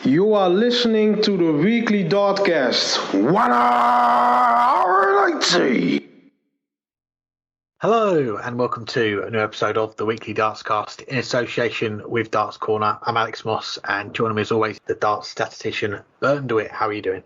You are listening to the weekly Dartscast. 1 hour 90. Hello and welcome to a new episode of the weekly Dartscast in association with Darts Corner. I'm Alex Moss and joining me as always the darts statistician Burton, DeWitt. How are you doing?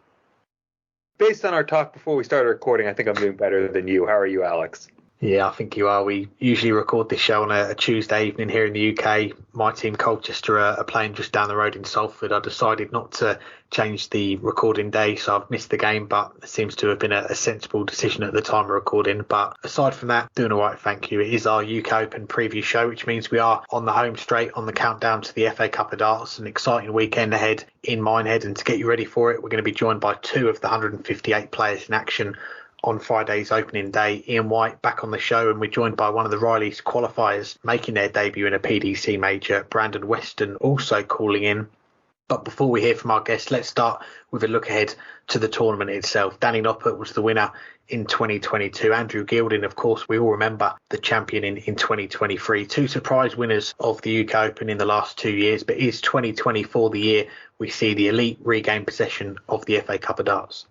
Based on our talk before we started recording, I think I'm doing better than you. How are you, Alex? Yeah, I think you are. We usually record this show on a Tuesday evening here in the UK. My team, Colchester, are playing just down the road in Salford. I decided not to change the recording day, so I've missed the game, but it seems to have been a sensible decision at the time of recording. But aside from that, doing all right, thank you. It is our UK Open preview show, which means we are on the home straight on the countdown to the FA Cup of Darts. An exciting weekend ahead in Minehead, and to get you ready for it, we're going to be joined by two of the 158 players in action on Friday's opening day. Ian White back on the show, and we're joined by one of the Riley's qualifiers making their debut in a PDC major, Brandon Western, also calling in. But before we hear from our guests, let's start with a look ahead to the tournament itself. Danny Noppert was the winner in 2022. Andrew Gilding, of course, we all remember the champion in 2023. Two surprise winners of the UK Open in the last 2 years, but is 2024 the year we see the elite regain possession of the FA Cup of Darts?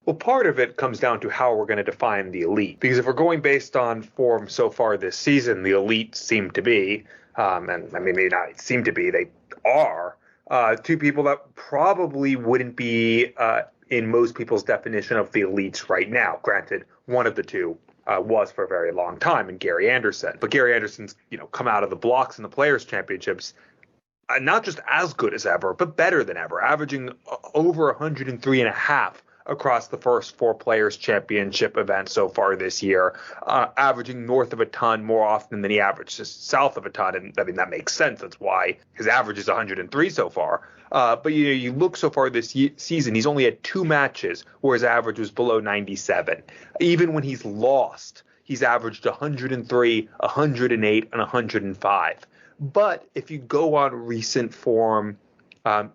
Well, part of it comes down to how we're going to define the elite. Because if we're going based on form so far this season, the elite seem to be, and I mean, maybe not seem to be, they are, two people that probably wouldn't be in most people's definition of the elites right now. Granted, one of the two was for a very long time in Gary Anderson. But Gary Anderson's, come out of the blocks in the Players' Championships not just as good as ever, but better than ever, averaging over 103 and a half across the first four Players' Championship events so far this year, averaging north of a ton more often than he averaged just south of a ton. And I mean, that makes sense. That's why his average is 103 so far. But you look so far this season, he's only had two matches where his average was below 97. Even when he's lost, he's averaged 103, 108, and 105. But if you go on recent form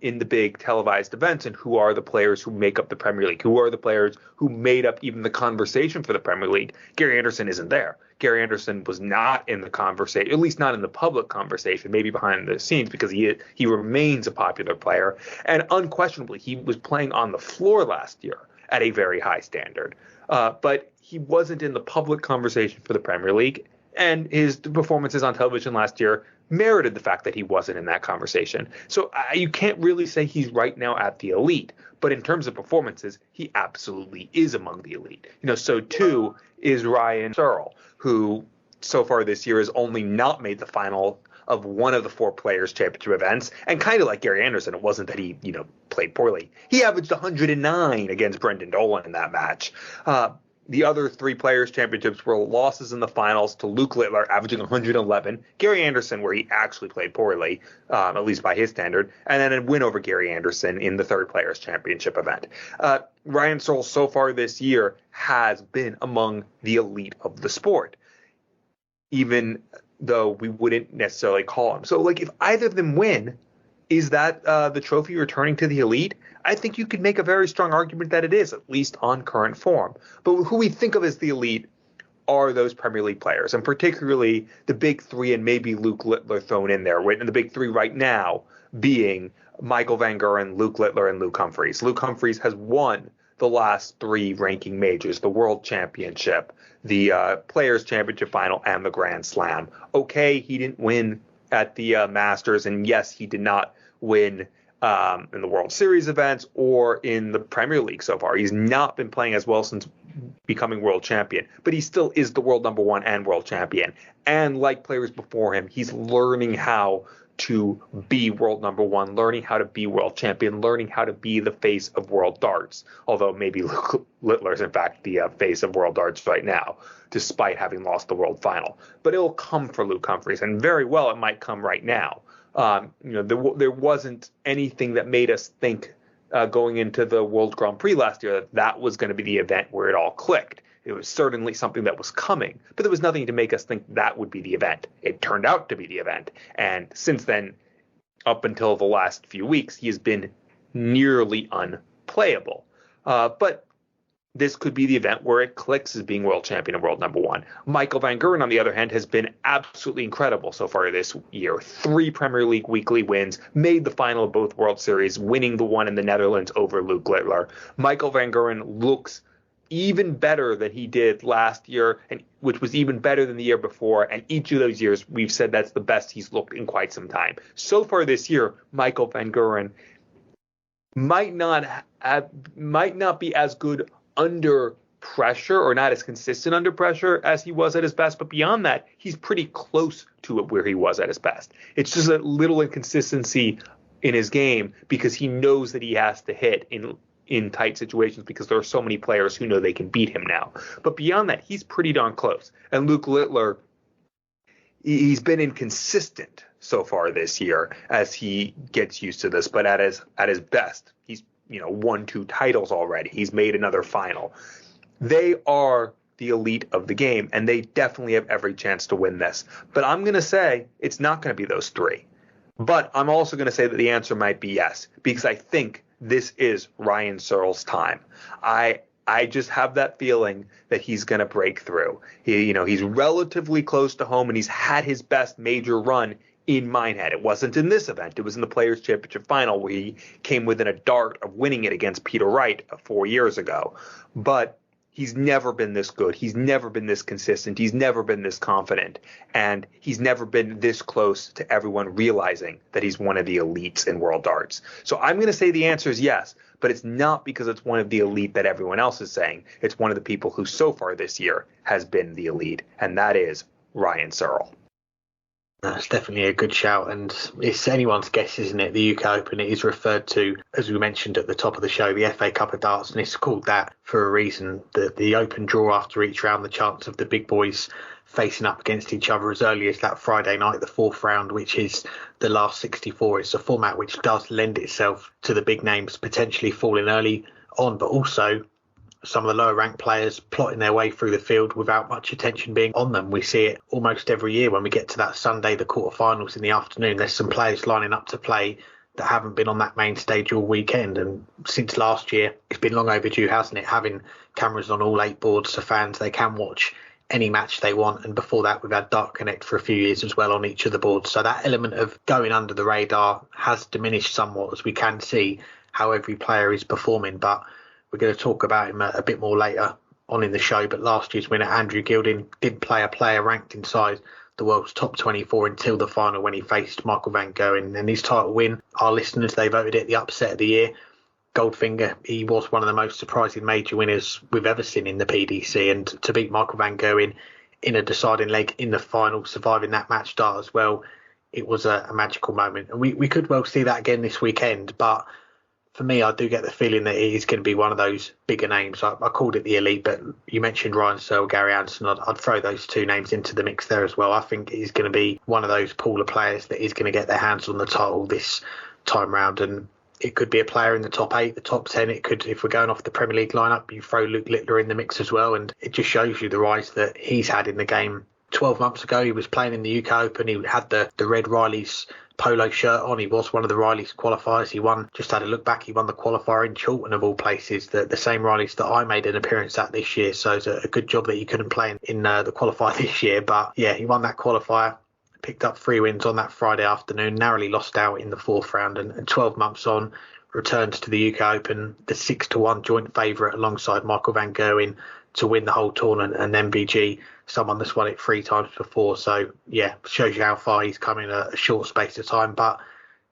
in the big televised events, and who are the players who make up the Premier League, who are the players who made up even the conversation for the Premier League, Gary Anderson isn't there. Gary Anderson was not in the conversation, at least not in the public conversation, maybe behind the scenes, because he remains a popular player. And unquestionably, he was playing on the floor last year at a very high standard. But he wasn't in the public conversation for the Premier League. And his performances on television last year merited the fact that he wasn't in that conversation. So you can't really say he's right now at the elite. But in terms of performances, he absolutely is among the elite. So too is Ryan Searle, who so far this year has only not made the final of one of the four Players' Championship events. And kind of like Gary Anderson, it wasn't that he, played poorly. He averaged 109 against Brendan Dolan in that match. The other three Players' Championships were losses in the finals to Luke Littler, averaging 111, Gary Anderson, where he actually played poorly, at least by his standard, and then a win over Gary Anderson in the third Players' Championship event. Ryan Searle so far this year has been among the elite of the sport, even though we wouldn't necessarily call him. So, if either of them win, is that the trophy returning to the elite? I think you could make a very strong argument that it is, at least on current form. But who we think of as the elite are those Premier League players, and particularly the big three, and maybe Luke Littler thrown in there. And the big three right now being Michael Van Gerwen, Luke Littler, and Luke Humphries. Luke Humphries has won the last three ranking majors, the World Championship, the Players' Championship final, and the Grand Slam. Okay, he didn't win at the Masters, and yes, he did not win in the World Series events or in the Premier League so far. He's not been playing as well since becoming world champion, but he still is the world number one and world champion. And like players before him, he's learning how to be world number one, learning how to be world champion, learning how to be the face of world darts. Although maybe Luke Littler is in fact the face of world darts right now, despite having lost the world final. But it'll come for Luke Humphries, and very well it might come right now. There wasn't anything that made us think going into the World Grand Prix last year that was going to be the event where it all clicked. It was certainly something that was coming, but there was nothing to make us think that would be the event. It turned out to be the event. And since then, up until the last few weeks, he has been nearly unplayable. But this could be the event where it clicks as being world champion and world number one. Michael Van Gerwen, on the other hand, has been absolutely incredible so far this year. 3 Premier League weekly wins, made the final of both World Series, winning the one in the Netherlands over Luke Littler. Michael Van Gerwen looks even better than he did last year, and which was even better than the year before. And each of those years, we've said that's the best he's looked in quite some time. So far this year, Michael Van Gerwen might not be as good under pressure, or not as consistent under pressure as he was at his best, but beyond that, he's pretty close to it where he was at his best. It's just a little inconsistency in his game because he knows that he has to hit in tight situations because there are so many players who know they can beat him now. But beyond that, he's pretty darn close. And Luke Littler, he's been inconsistent so far this year as he gets used to this, but at his best, he's won 2 titles already. He's made another final. They are the elite of the game, and they definitely have every chance to win this. But I'm going to say it's not going to be those 3. But I'm also going to say that the answer might be yes, because I think this is Ryan Searle's time. I just have that feeling that he's going to break through. He's relatively close to home, and he's had his best major run in Minehead. It wasn't in this event. It was in the Players' Championship final where he came within a dart of winning it against Peter Wright 4 years ago. But he's never been this good. He's never been this consistent. He's never been this confident. And he's never been this close to everyone realizing that he's one of the elites in world darts. So I'm going to say the answer is yes, but it's not because it's one of the elite that everyone else is saying. It's one of the people who so far this year has been the elite, and that is Ryan Searle. That's definitely a good shout, and it's anyone's guess, isn't it? The UK Open, it is referred to, as we mentioned at the top of the show, the FA Cup of Darts, and it's called that for a reason. The open draw after each round, the chance of the big boys facing up against each other as early as that Friday night, the 4th round, which is the last 64. It's a format which does lend itself to the big names potentially falling early on, but also some of the lower ranked players plotting their way through the field without much attention being on them. We see it almost every year when we get to that Sunday, the quarterfinals in the afternoon. There's some players lining up to play that haven't been on that main stage all weekend. And since last year, it's been long overdue, hasn't it? Having cameras on all 8 boards so fans, they can watch any match they want. And before that, we've had Dart Connect for a few years as well on each of the boards. So that element of going under the radar has diminished somewhat as we can see how every player is performing. But we're going to talk about him a bit more later on in the show. But last year's winner, Andrew Gilding, didn't play a player ranked inside the world's top 24 until the final when he faced Michael Van Gerwen. And his title win, our listeners, they voted it the upset of the year. Goldfinger, he was one of the most surprising major winners we've ever seen in the PDC. And to beat Michael Van Gerwen in a deciding leg in the final, surviving that match start as well, it was a magical moment. And we could well see that again this weekend. But for me, I do get the feeling that it is going to be one of those bigger names. I called it the elite, but you mentioned Ryan Searle, Gary Anderson. I'd throw those 2 names into the mix there as well. I think it is going to be one of those pool of players that is going to get their hands on the title this time round. And it could be a player in the top 8, the top 10. It could, if we're going off the Premier League lineup, you throw Luke Littler in the mix as well. And it just shows you the rise that he's had in the game. 12 months ago, he was playing in the UK Open. He had the Red Riley's polo shirt on. He was one of the Riley's qualifiers. He won, just had a look back, he won the qualifier in Chiltern of all places, the same Riley's that I made an appearance at this year. So it's a good job that he couldn't play in the qualifier this year. But yeah, he won that qualifier, picked up 3 wins on that Friday afternoon, narrowly lost out in the 4th round, and 12 months on, returns to the UK Open, the 6-1 joint favourite alongside Michael Van Gerwen to win the whole tournament, and MVG, someone that's won it 3 times before. So yeah, shows you how far he's come in a short space of time. But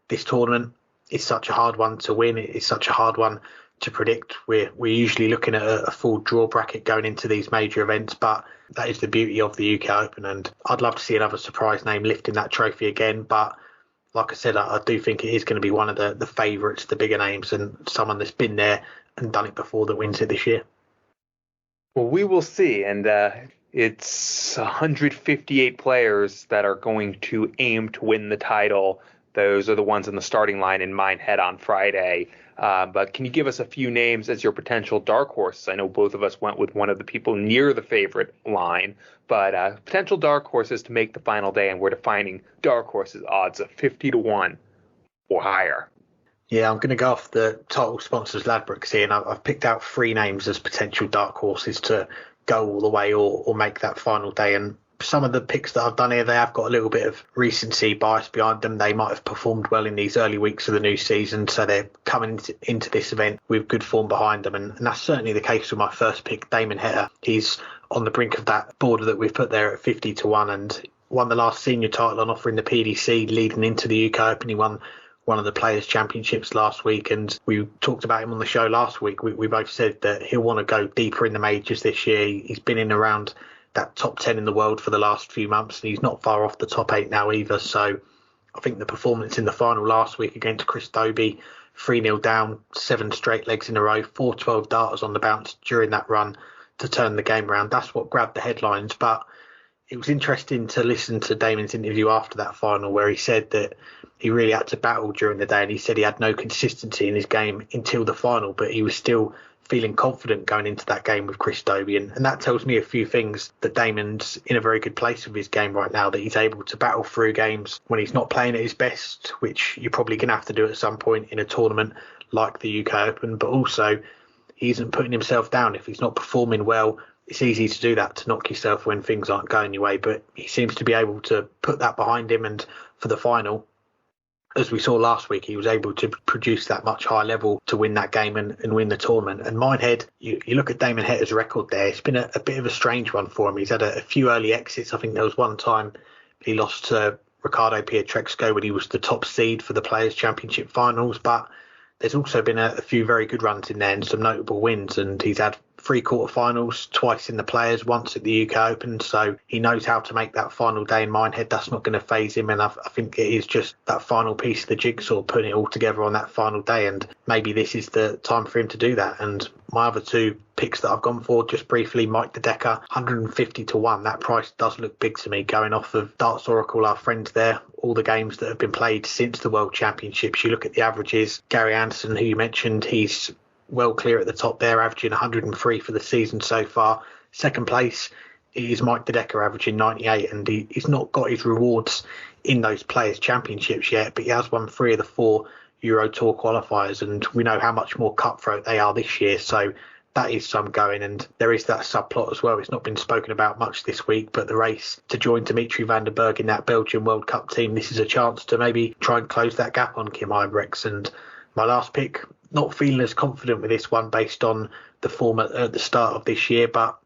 this tournament is such a hard one to win. It's such a hard one to predict. We're usually looking at a full draw bracket going into these major events, but that is the beauty of the UK Open, and I'd love to see another surprise name lifting that trophy again. But like I said, I do think it is going to be one of the favourites, the bigger names, and someone that's been there and done it before that wins it this year. Well, we will see, and it's 158 players that are going to aim to win the title. Those are the ones in the starting line in Minehead on Friday. But can you give us a few names as your potential dark horses? I know both of us went with one of the people near the favorite line, but potential dark horses to make the final day, and we're defining dark horses odds of 50-1 or higher. Yeah, I'm going to go off the title sponsors Ladbrokes here, and I've picked out 3 names as potential dark horses to go all the way or make that final day. And some of the picks that I've done here, they have got a little bit of recency bias behind them. They might have performed well in these early weeks of the new season, so they're coming into this event with good form behind them. And that's certainly the case with my first pick, Damon Heta. He's on the brink of that border that we've put there at 50-1 and won the last senior title on offer in the PDC leading into the UK Open. He won one of the Players' Championships last week, and we talked about him on the show last week. We both said that he'll want to go deeper in the majors this year. He's been in around that top 10 in the world for the last few months, and he's not far off the top 8 now either. So I think the performance in the final last week against Chris Dobey, 3-0 down, 7 straight legs in a row, 4-12 darters on the bounce during that run to turn the game around. That's what grabbed the headlines. But it was interesting to listen to Damon's interview after that final, where he said that he really had to battle during the day, and he said he had no consistency in his game until the final, but he was still feeling confident going into that game with Chris Dobey. And that tells me a few things, that Damon's in a very good place with his game right now, that he's able to battle through games when he's not playing at his best, which you're probably going to have to do at some point in a tournament like the UK Open, but also he isn't putting himself down. If he's not performing well, it's easy to do that, to knock yourself when things aren't going your way, but he seems to be able to put that behind him. And for the final, as we saw last week, he was able to produce that much higher level to win that game and win the tournament. And Minehead, you look at Damon Heta's record there, it's been a bit of a strange one for him. He's had a few early exits. I think there was one time he lost to Ricardo Pietrexco when he was the top seed for the Players' Championship finals, but there's also been a few very good runs in there and some notable wins, and he's had 3 quarterfinals, twice in the Players, once at the UK Open, so he knows how to make that final day in Minehead. That's not going to faze him, and I think it is just that final piece of the jigsaw, putting it all together on that final day, and maybe this is the time for him to do that. And my other 2 picks that I've gone for, just briefly, Mike the Decker, 150-1. That price does look big to me, going off of Darts Oracle, our friends there, all the games that have been played since the World Championships. You look at the averages, Gary Anderson, who you mentioned, he's well clear at the top there, averaging 103 for the season so far. Second place is Mike the Decker, averaging 98, and he's not got his rewards in those Players' Championships yet, but he has won 3 of the 4 Euro Tour qualifiers, and we know how much more cutthroat they are this year, so that is some going. And there is that subplot as well. It's not been spoken about much this week, but the race to join Dimitri van den Berg in that Belgian World Cup team, this is a chance to maybe try and close that gap on Kim Ibrex. And my last pick, not feeling as confident with this one based on the form at the start of this year, but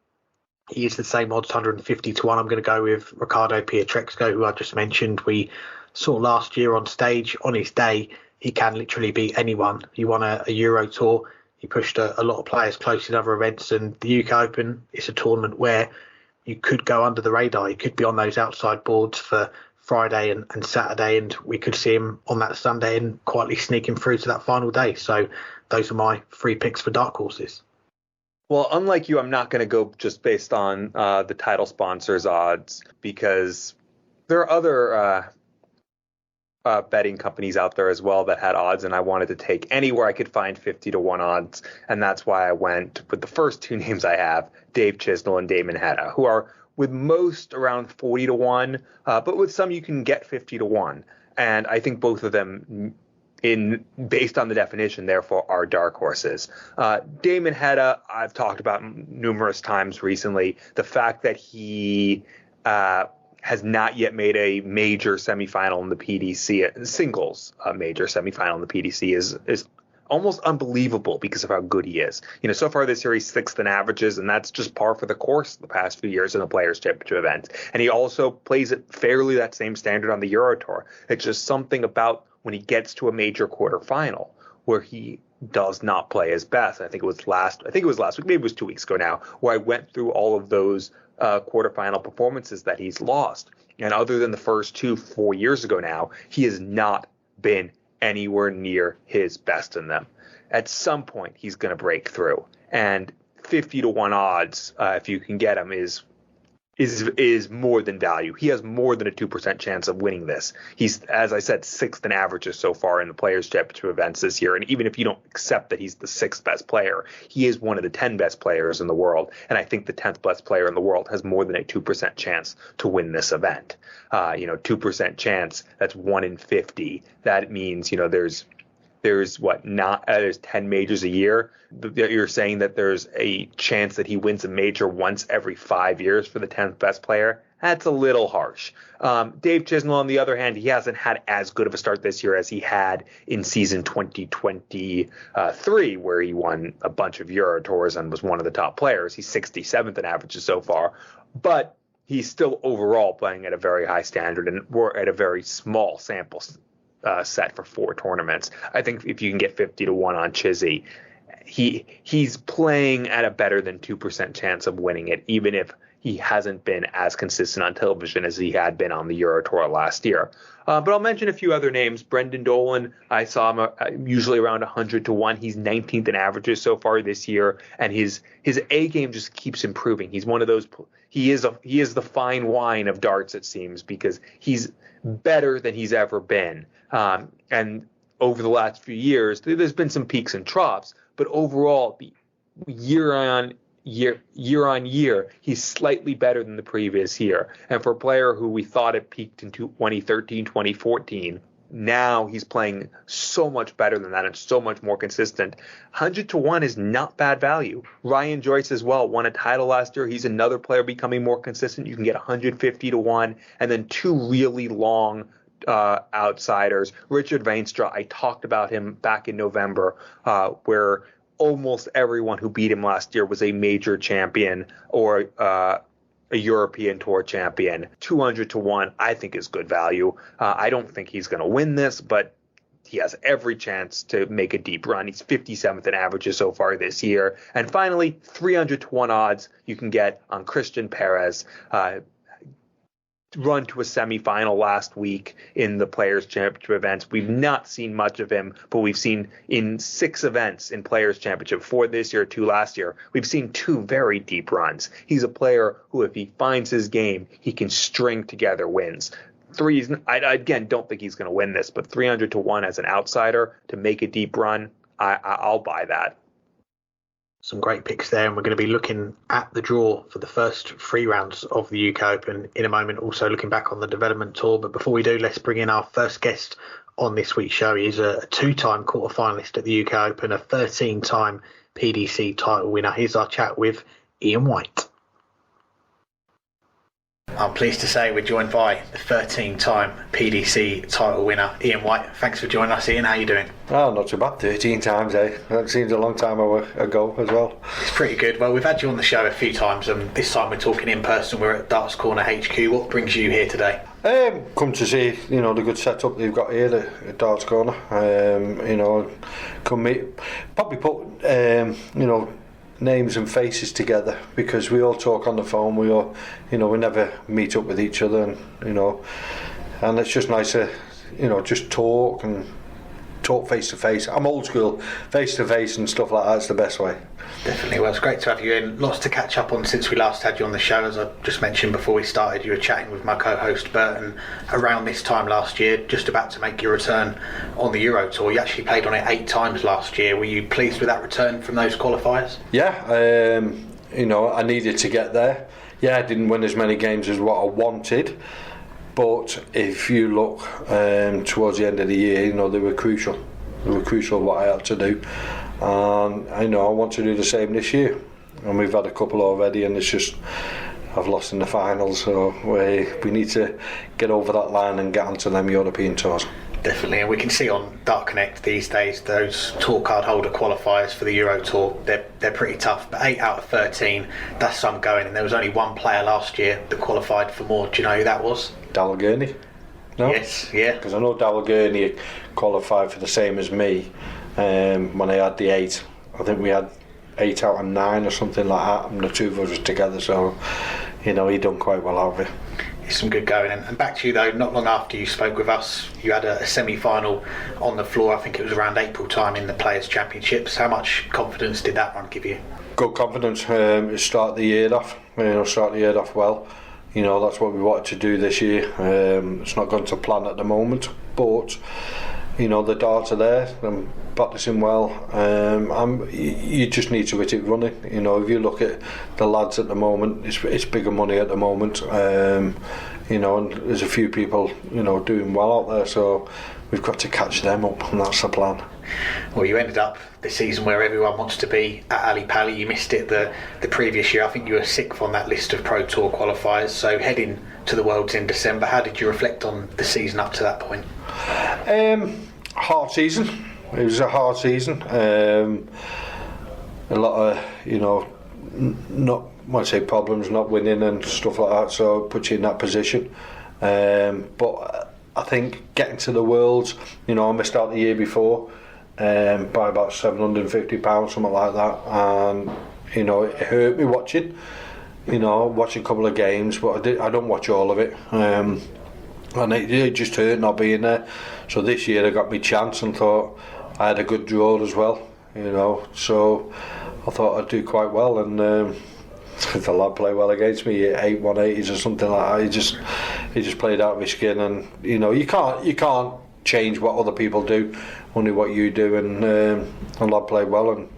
he is the same odds, 150-1. I'm going to go with Ricardo Pietrexco, who I just mentioned. We saw last year on stage, on his day, he can literally beat anyone. He won a Euro Tour. He pushed a lot of players close in other events, and the UK Open is a tournament where you could go under the radar. He could be on those outside boards for Friday and Saturday, and we could see him on that Sunday and quietly sneaking through to that final day. So those are my 3 picks for dark horses. Well, unlike you, I'm not going to go just based on the title sponsors odds, because there are other betting companies out there as well that had odds, and I wanted to take anywhere I could find 50-1 odds, and that's why I went with the first 2 names I have, Dave Chisnell and Damon Heta, who are with most around 40-1, but with some you can get 50-1, and I think both of them, based on the definition, therefore, are dark horses. Damon Heta, I've talked about numerous times recently. The fact that he has not yet made a major semifinal in the PDC, singles major semifinal in the PDC is almost unbelievable because of how good he is. So far this year he's 6th in averages, and that's just par for the course the past few years in the Players' Championship events. And he also plays it fairly that same standard on the Euro Tour. It's just something about when he gets to a major quarterfinal where he does not play his best. I think it was last week, maybe it was 2 weeks ago now, where I went through all of those quarterfinal performances that he's lost. And other than the first 4 years ago now, he has not been anywhere near his best in them. At some point, he's going to break through. And 50-1 odds, if you can get him, is more than value. He has more than a 2% chance of winning this. He's, as I said, 6th in averages so far in the Players' Championship events this year. And even if you don't accept that he's the 6th best player, he is one of the 10 best players in the world. And I think the 10th best player in the world has more than a 2% chance to win this event. 2% chance, that's 1 in 50. That means, there's there's there's 10 majors a year. You're saying that there's a chance that he wins a major once every 5 years for the 10th best player. That's a little harsh. Dave Chisnell, on the other hand, he hasn't had as good of a start this year as he had in season 2023, where he won a bunch of Euro Tours and was one of the top players. He's 67th in averages so far, but he's still overall playing at a very high standard, and we're at a very small sample set for 4 tournaments. I think if you can get 50-1 on Chizzy, he's playing at a better than 2% chance of winning it, even if he hasn't been as consistent on television as he had been on the Euro Tour last year. But I'll mention a few other names. Brendan Dolan, I saw him usually around 100-1. He's 19th in averages so far this year, and his A game just keeps improving. He's one of those. He is the fine wine of darts, it seems, because he's better than he's ever been. And over the last few years, there's been some peaks and troughs, but overall, year on year, he's slightly better than the previous year. And for a player who we thought had peaked in 2013, 2014, now he's playing so much better than that and so much more consistent. 100-1 is not bad value. Ryan Joyce as well won a title last year. He's another player becoming more consistent. You can get 150-1, and then 2 really long outsiders. Richard Veenstra, I talked about him back in November, where almost everyone who beat him last year was a major champion or a European Tour champion. 200-1, I think, is good value. I don't think he's going to win this, but he has every chance to make a deep run. He's 57th in averages so far this year. And finally, 300-1 odds you can get on Christian Perez. Run to a semifinal last week in the Players' Championship events. We've not seen much of him, but we've seen in 6 events in Players' Championship, 4 this year, 2 last year, we've seen 2 very deep runs. He's a player who, if he finds his game, he can string together wins. I again don't think he's going to win this, but 300-1 as an outsider to make a deep run, I'll buy that. Some great picks there, and we're going to be looking at the draw for the first 3 rounds of the UK Open in a moment, also looking back on the development tour. But before we do, let's bring in our first guest on this week's show. He's a 2-time quarter-finalist at the UK Open, a 13-time PDC title winner. Here's our chat with Ian White. I'm pleased to say we're joined by the 13-time PDC title winner, Ian White. Thanks for joining us, Ian. How are you doing? Oh, not too bad. 13 times, eh? That seems a long time ago as well. It's pretty good. Well, we've had you on the show a few times, and this time we're talking in person. We're at Darts Corner HQ. What brings you here today? Come to see, the good setup they've got here at Darts Corner. Come meet, probably put, names and faces together, because we all talk on the phone. We all, we never meet up with each other, and it's just nice to, just talk face to face. I'm old school, face to face and stuff like that's the best way. Definitely. Well, it's great to have you in. Lots to catch up on since we last had you on the show. As I just mentioned before we started, you were chatting with my co-host Burton around this time last year, just about to make your return on the Euro Tour. You actually played on it 8 times last year. Were you pleased with that return from those qualifiers? Yeah, I needed to get there. Yeah, I didn't win as many games as what I wanted, but if you look towards the end of the year, they were crucial. They were crucial what I had to do. And I want to do the same this year. And we've had a couple already, and it's just I've lost in the finals, so we need to get over that line and get onto them European tours. Definitely, and we can see on Dart Connect these days those tour card holder qualifiers for the Euro Tour, they're pretty tough, but 8 out of 13, that's some going, and there was only one player last year that qualified for more. Do you know who that was? Darrell Gurney? No? Yes, yeah. Because I know Darrell Gurney qualified for the same as me when I had the 8. I think we had 8 out of 9 or something like that, and the 2 of us were together, so he done quite well out of it. Some good going. And back to you though, not long after you spoke with us, you had a semi-final on the floor. I think it was around April time in the Players' Championships. How much confidence did that run give you? Good confidence. Start the year off well. That's what we wanted to do this year. It's not going to plan at the moment, but the darts are there. I'm practicing well. You just need to hit it running. If you look at the lads at the moment, it's bigger money at the moment. And there's a few people doing well out there, so we've got to catch them up, and that's the plan. Well, you ended up this season where everyone wants to be at Ali Pali. You missed it the previous year. I think you were sixth on that list of Pro Tour qualifiers. So heading to the Worlds in December, how did you reflect on the season up to that point? Hard season. It was a hard season. A lot of, not when I say problems, not winning and stuff like that. So it puts you in that position. But I think getting to the Worlds, I missed out the year before by about £750, something like that, and it hurt me watching. Watching a couple of games, but I don't watch all of it, and it just hurt not being there. So this year I got my chance and thought I had a good draw as well. So I thought I'd do quite well, and the lad played well against me, 8 180s or something like that. He just played out of his skin, and you can't change what other people do, only what you do. And the lad played well, and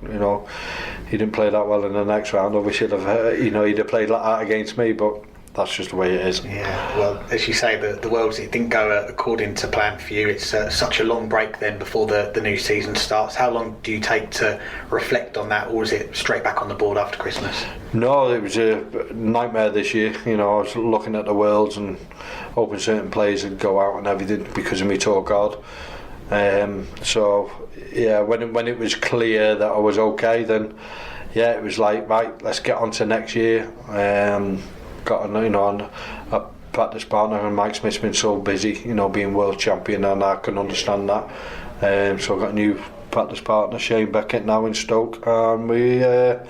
he didn't play that well in the next round. Obviously, he'd have played like that against me, but that's just the way it is. Yeah, well, as you say, the Worlds, it didn't go according to plan for you. It's such a long break then before the new season starts. How long do you take to reflect on that, or is it straight back on the board after Christmas? No, it was a nightmare this year. I was looking at the Worlds and hoping certain players would go out and everything because of my tour card. So yeah, when it was clear that I was okay, then yeah, it was like, right, let's get on to next year. Got a practice partner, and Mike Smith's been so busy, being world champion, and I can understand that. So I got a new practice partner, Shane Beckett, now in Stoke, and we're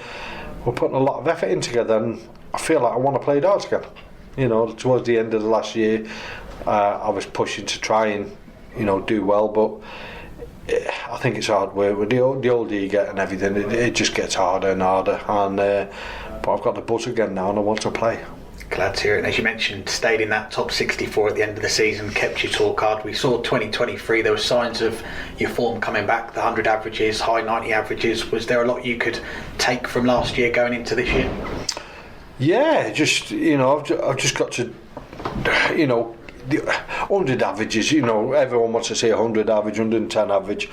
putting a lot of effort in together, and I feel like I want to play darts again. Towards the end of the last year, I was pushing to try and do well, but I think it's hard work. With the older you get and everything, it just gets harder and harder. And but I've got the buzz again now, and I want to play. Glad to hear it. And as you mentioned, stayed in that top 64 at the end of the season, kept your tour card. We saw 2023, there were signs of your form coming back, the 100 averages, high 90 averages. Was there a lot you could take from last year going into this year? Yeah, just, I've just got to, the 100 averages, everyone wants to say 100 average, 110 average.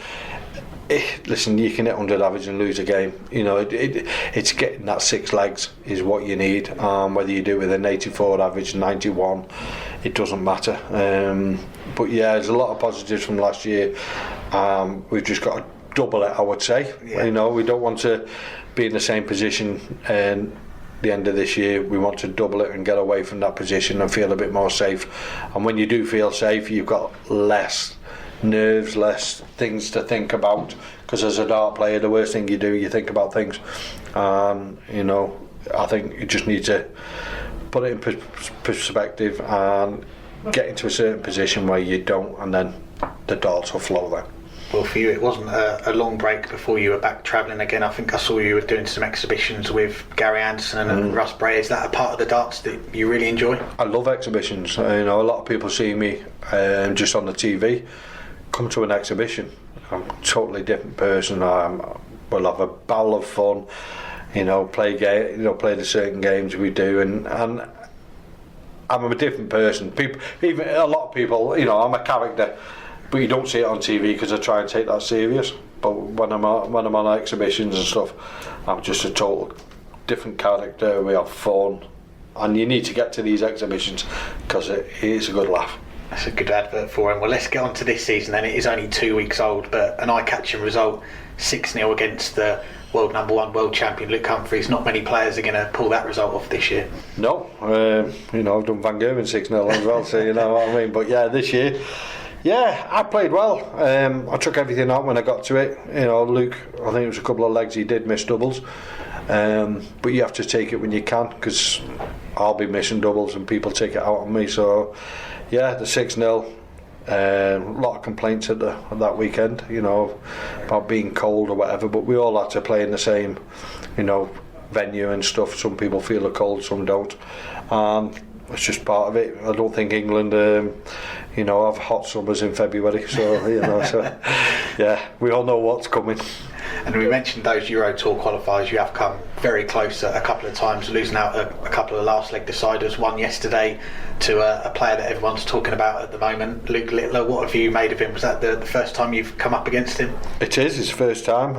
Listen, you can hit 100 average and lose a game. It's getting that 6 legs is what you need. Whether you do it with an 84 average, 91, it doesn't matter. But yeah, there's a lot of positives from last year. We've just got to double it, I would say. Yeah. We don't want to be in the same position and the end of this year. We want to double it and get away from that position and feel a bit more safe. And when you do feel safe, you've got less nerves, less things to think about, because as a dart player, the worst thing you do, you think about things. And I think you just need to put it in perspective and get into a certain position where you don't, and then the darts will flow then. Well, for you, it wasn't a long break before you were back travelling again. I think I saw you were doing some exhibitions with Gary Anderson and Russ Bray. Is that a part of the darts that you really enjoy? I love exhibitions. A lot of people see me just on the TV. Come to an exhibition, I'm a totally different person. We'll have a barrel of fun, play the certain games we do, and I'm a different person. Even a lot of people, I'm a character, but you don't see it on TV because I try and take that serious. But when I'm on exhibitions and stuff, I'm just a total different character. We have fun, and you need to get to these exhibitions because it is a good laugh. That's a good advert for him. Well, let's get on to this season then. It is only 2 weeks old, but an eye-catching result, 6-0 against the world number 1 world champion Luke Humphries. Not many players are going to pull that result off this year. No, I've done Van Gerwen 6-0 as well, so you know what I mean. But yeah, this year, yeah, I played well. I took everything out when I got to it. Luke, I think it was a couple of legs he did miss doubles, but you have to take it when you can, because I'll be missing doubles and people take it out on me. So yeah, the 6-0. A lot of complaints at that weekend, about being cold or whatever, but we all had to play in the same, venue and stuff. Some people feel the cold, some don't. it's just part of it. I don't think England, have hot summers in February. So yeah, we all know what's coming. And we mentioned those Euro Tour qualifiers. You have come very close a couple of times, losing out a couple of last leg deciders. One yesterday to a player that everyone's talking about at the moment, Luke Littler. What have you made of him? Was that the first time you've come up against him? It is. It's the first time.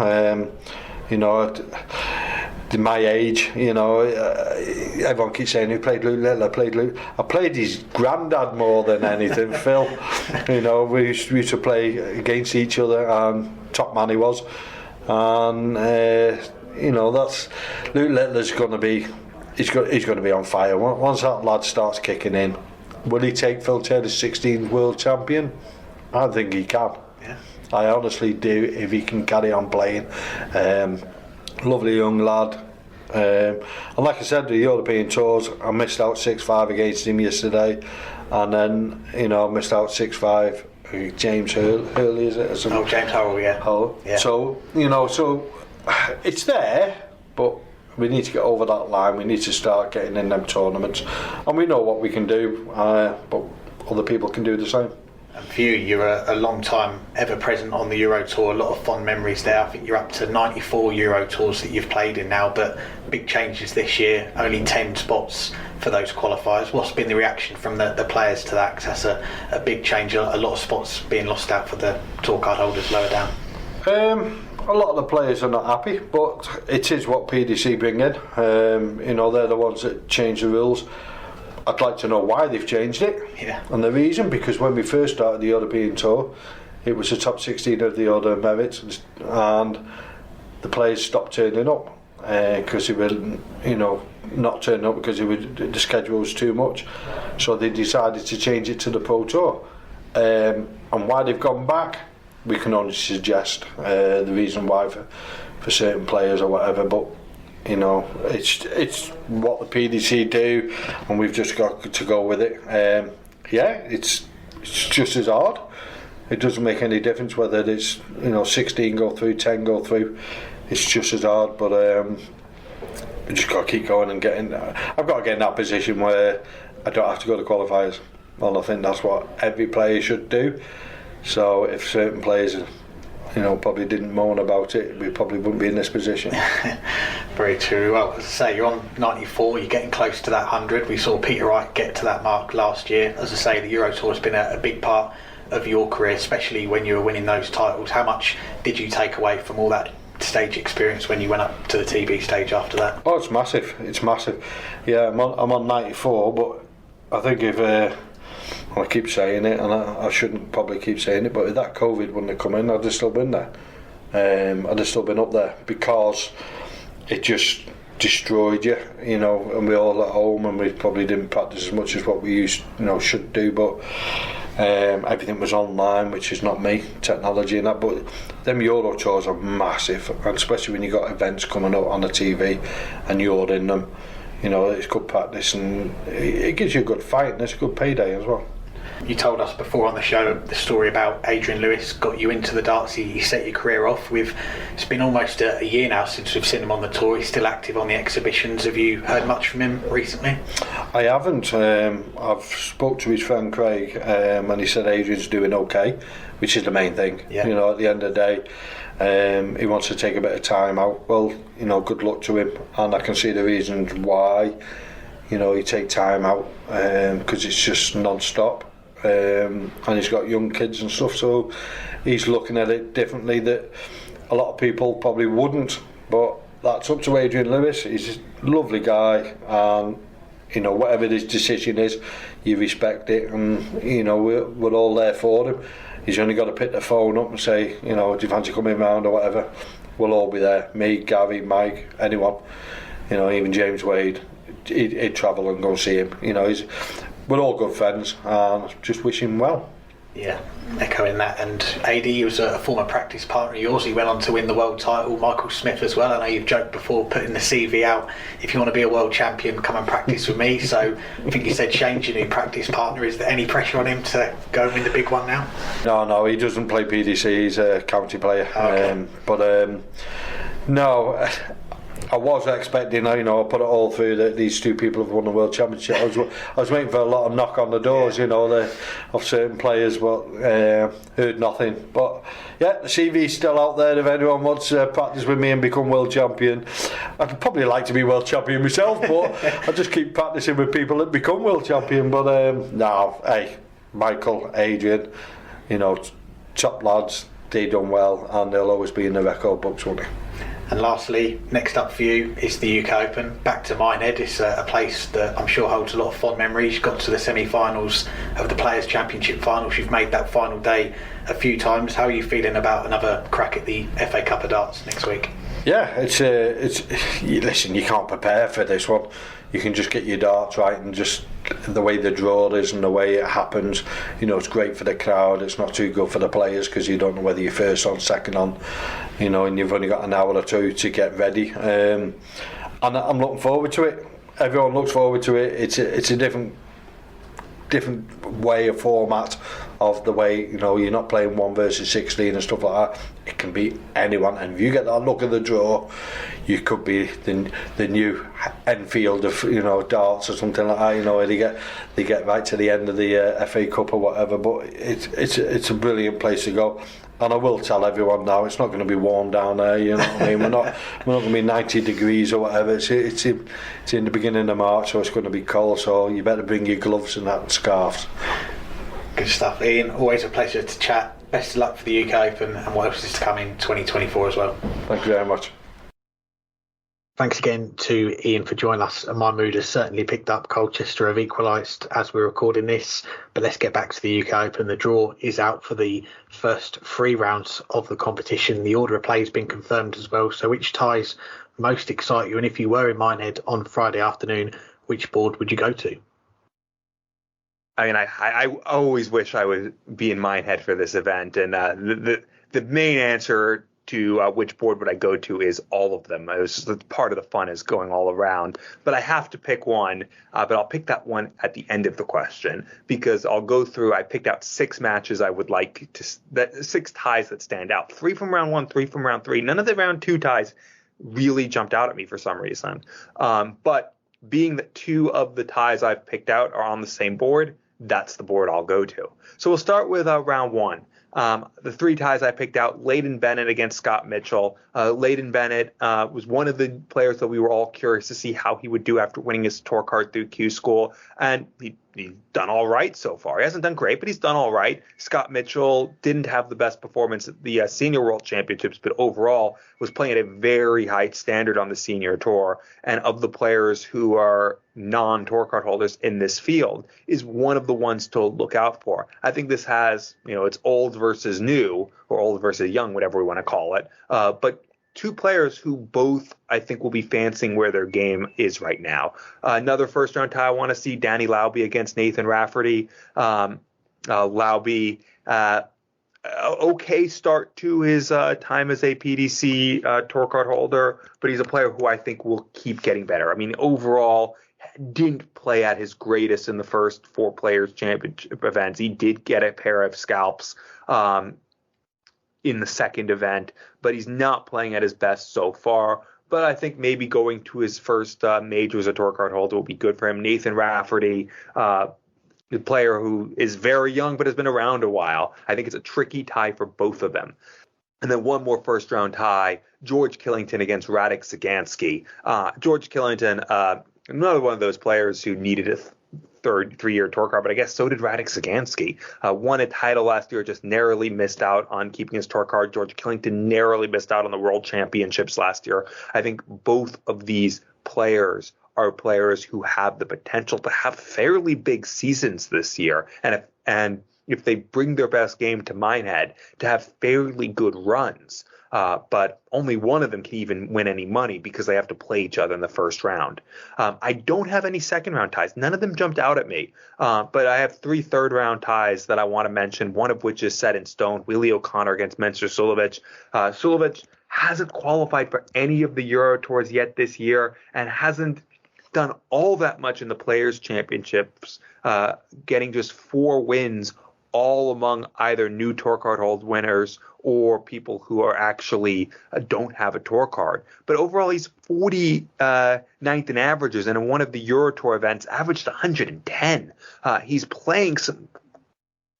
At my age, everyone keeps saying, who played Luke Littler? I played his grandad more than anything, Phil. We used to play against each other, and top man he was. And that's Luke Littler's going to be. He's going to be on fire once that lad starts kicking in. Will he take Phil Taylor's 16th world champion? I think he can. Yeah. I honestly do, if he can carry on playing. Lovely young lad. And like I said, the European tours, I missed out 6-5 against him yesterday, and then I missed out 6-5. James Hurley, is it? Oh, James Hurley, yeah. Yeah. So it's there, but we need to get over that line. We need to start getting in them tournaments, and we know what we can do, but other people can do the same. And for you, you're a long time ever present on the Euro Tour, a lot of fond memories there. I think you're up to 94 Euro Tours that you've played in now, but big changes this year, only 10 spots for those qualifiers. What's been the reaction from the players to that? Because that's a big change, a lot of spots being lost out for the tour card holders lower down. A lot of the players are not happy, but it is what PDC bring in. They're the ones that change the rules. I'd like to know why they've changed it, and the reason, because when we first started the European Tour, it was the top 16 of the order of merit, and the players stopped turning up because they were, not turning up because the schedule was too much. So they decided to change it to the Pro Tour, and why they've gone back, we can only suggest the reason why for certain players or whatever, but. It's what the PDC do, and we've just got to go with it. It's just as hard. It doesn't make any difference whether it's 16 go through, 10 go through. It's just as hard, but we just got to keep going and getting. I've got to get in that position where I don't have to go to qualifiers, and I think that's what every player should do. So if certain players probably didn't moan about it, we probably wouldn't be in this position. Very true. Well, as I say, you're on 94, you're getting close to that 100. We saw Peter Wright get to that mark last year. As I say, the Euro Tour has been a big part of your career, especially when you were winning those titles. How much did you take away from all that stage experience when you went up to the TV stage after that? Oh, it's massive. It's massive. Yeah, I'm on 94, but I think if I keep saying it, and I shouldn't probably keep saying it, but if that COVID wouldn't have come in, I'd have still been there. I'd have still been up there, because it just destroyed you, and we're all at home, and we probably didn't practice as much as what we should do, but everything was online, which is not me, technology and that. But them Euro tours are massive, and especially when you got events coming up on the TV and you're in them, it's good practice, and it gives you a good fight, and it's a good payday as well. You told us before on the show the story about Adrian Lewis got you into the darts. He set your career off. It's been almost a year now since we've seen him on the tour. He's still active on the exhibitions. Have you heard much from him recently? I haven't. I've spoke to his friend Craig, and he said Adrian's doing okay, which is the main thing. Yeah. At the end of the day, he wants to take a bit of time out. Well, good luck to him, and I can see the reasons why. He take time out, because it's just non-stop. And he's got young kids and stuff, so he's looking at it differently that a lot of people probably wouldn't, but that's up to Adrian Lewis. He's a lovely guy, and whatever his decision is, you respect it, and we're all there for him. He's only got to pick the phone up and say, do you fancy coming round or whatever. We'll all be there, me, Gary, Mike, anyone, even James Wade. He'd travel and go and see him. We're all good friends, and just wish him well. Yeah, echoing that. And AD was a former practice partner of yours. He went on to win the world title. Michael Smith as well. I know you've joked before, putting the CV out. If you want to be a world champion, come and practice with me. So I think you said change your new practice partner. Is there any pressure on him to go and win the big one now? No, he doesn't play PDC. He's a county player. Okay. No, I was expecting, I put it all through that these two people have won the World Championship. I was waiting for a lot of knock on the doors, of certain players, but heard nothing. But yeah, the CV's still out there if anyone wants to practice with me and become World Champion. I'd probably like to be World Champion myself, but I just keep practicing with people that become World Champion. But no, hey, Michael, Adrian, top lads, they done well, and they'll always be in the record books, won't they? And lastly, next up for you is the UK Open. Back to Minehead. It's a place that I'm sure holds a lot of fond memories. You got to the semi-finals of the Players' Championship finals. You've made that final day a few times. How are you feeling about another crack at the FA Cup of Darts next week? Yeah, it's listen, you can't prepare for this one. You can just get your darts right, and just the way the draw is and the way it happens, it's great for the crowd. It's not too good for the players because you don't know whether you're first on, second on, and you've only got an hour or two to get ready. And I'm looking forward to it. Everyone looks forward to it. It's a different way of format of the way you're not playing 1 versus 16 and stuff like that. It can be anyone, and if you get that look of the draw, you could be the new Enfield of darts or something like that. Where they get right to the end of the FA Cup or whatever. But it's a brilliant place to go. And I will tell everyone now, it's not going to be warm down there. You know what I mean? We're not going to be 90 degrees or whatever. It's in the beginning of March, so it's going to be cold. So you better bring your gloves and that and scarves. Good stuff, Ian. Always a pleasure to chat. Best of luck for the UK Open and what else is to come in 2024 as well. Thank you very much. Thanks again to Ian for joining us. And my mood has certainly picked up. Colchester have equalised as we're recording this. But let's get back to the UK Open. The draw is out for the first 3 rounds of the competition. The order of play has been confirmed as well. So which ties most excite you? And if you were in Minehead on Friday afternoon, which board would you go to? I mean, I always wish I would be in Minehead for this event. And the main answer to which board would I go to is all of them. It was just part of the fun is going all around. But I have to pick one, but I'll pick that one at the end of the question because I'll go through. I picked out 6 matches I would like to, 6 ties that stand out. 3 from round 1, 3 from round 3. None of the round 2 ties really jumped out at me for some reason. But being that 2 of the ties I've picked out are on the same board, that's the board I'll go to. So we'll start with round 1. The 3 ties I picked out, Leighton Bennett against Scott Mitchell. Leighton Bennett was one of the players that we were all curious to see how he would do after winning his tour card through Q School. And he's done all right so far. He hasn't done great, but he's done all right. Scott Mitchell didn't have the best performance at the Senior World Championships, but overall was playing at a very high standard on the Senior Tour. And of the players who are non-tour card holders in this field, is one of the ones to look out for. I think this has, it's old versus new, or old versus young, whatever we want to call it. But 2 players who both, I think, will be fancying where their game is right now. Another first-round tie, I want to see Danny Lauby against Nathan Rafferty. Lauby, okay start to his time as a PDC tour card holder, but he's a player who I think will keep getting better. I mean, overall, didn't play at his greatest in the first 4 Players Championship events. He did get a pair of scalps in the second event, but he's not playing at his best so far. But I think maybe going to his first major as a tour card holder will be good for him. Nathan Rafferty, the player who is very young but has been around a while. I think it's a tricky tie for both of them. And then one more first-round tie, George Killington against Radek Sagansky. George Killington, another one of those players who needed a 3-year tour card, but I guess so did Radek Sagansky. Won a title last year, just narrowly missed out on keeping his tour card. George Killington narrowly missed out on the World Championships last year. I think both of these players are players who have the potential to have fairly big seasons this year. And if they bring their best game to Minehead, to have fairly good runs. But only one of them can even win any money because they have to play each other in the first round. I don't have any second round ties. None of them jumped out at me. But I have 3 third round ties that I want to mention, one of which is set in stone. Willie O'Connor against Mensur Suljovic. Suljovic hasn't qualified for any of the Euro Tours yet this year and hasn't done all that much in the Players Championships, getting just 4 wins all among either new tour card hold winners or people who are actually don't have a tour card. But overall, he's 49th in averages, and in one of the Euro Tour events, averaged 110. He's playing some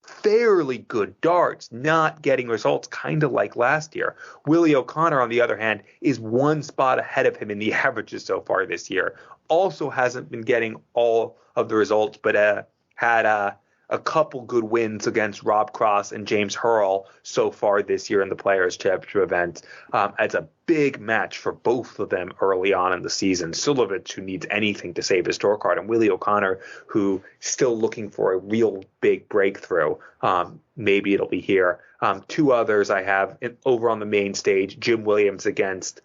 fairly good darts, not getting results, kind of like last year. Willie O'Connor, on the other hand, is one spot ahead of him in the averages so far this year. Also hasn't been getting all of the results, but had a couple good wins against Rob Cross and James Hurl so far this year in the Players' Championship event. It's a big match for both of them early on in the season. Silovic, who needs anything to save his tour card, and Willie O'Connor, who still looking for a real big breakthrough. Maybe it'll be here. Two others I have over on the main stage, Jim Williams against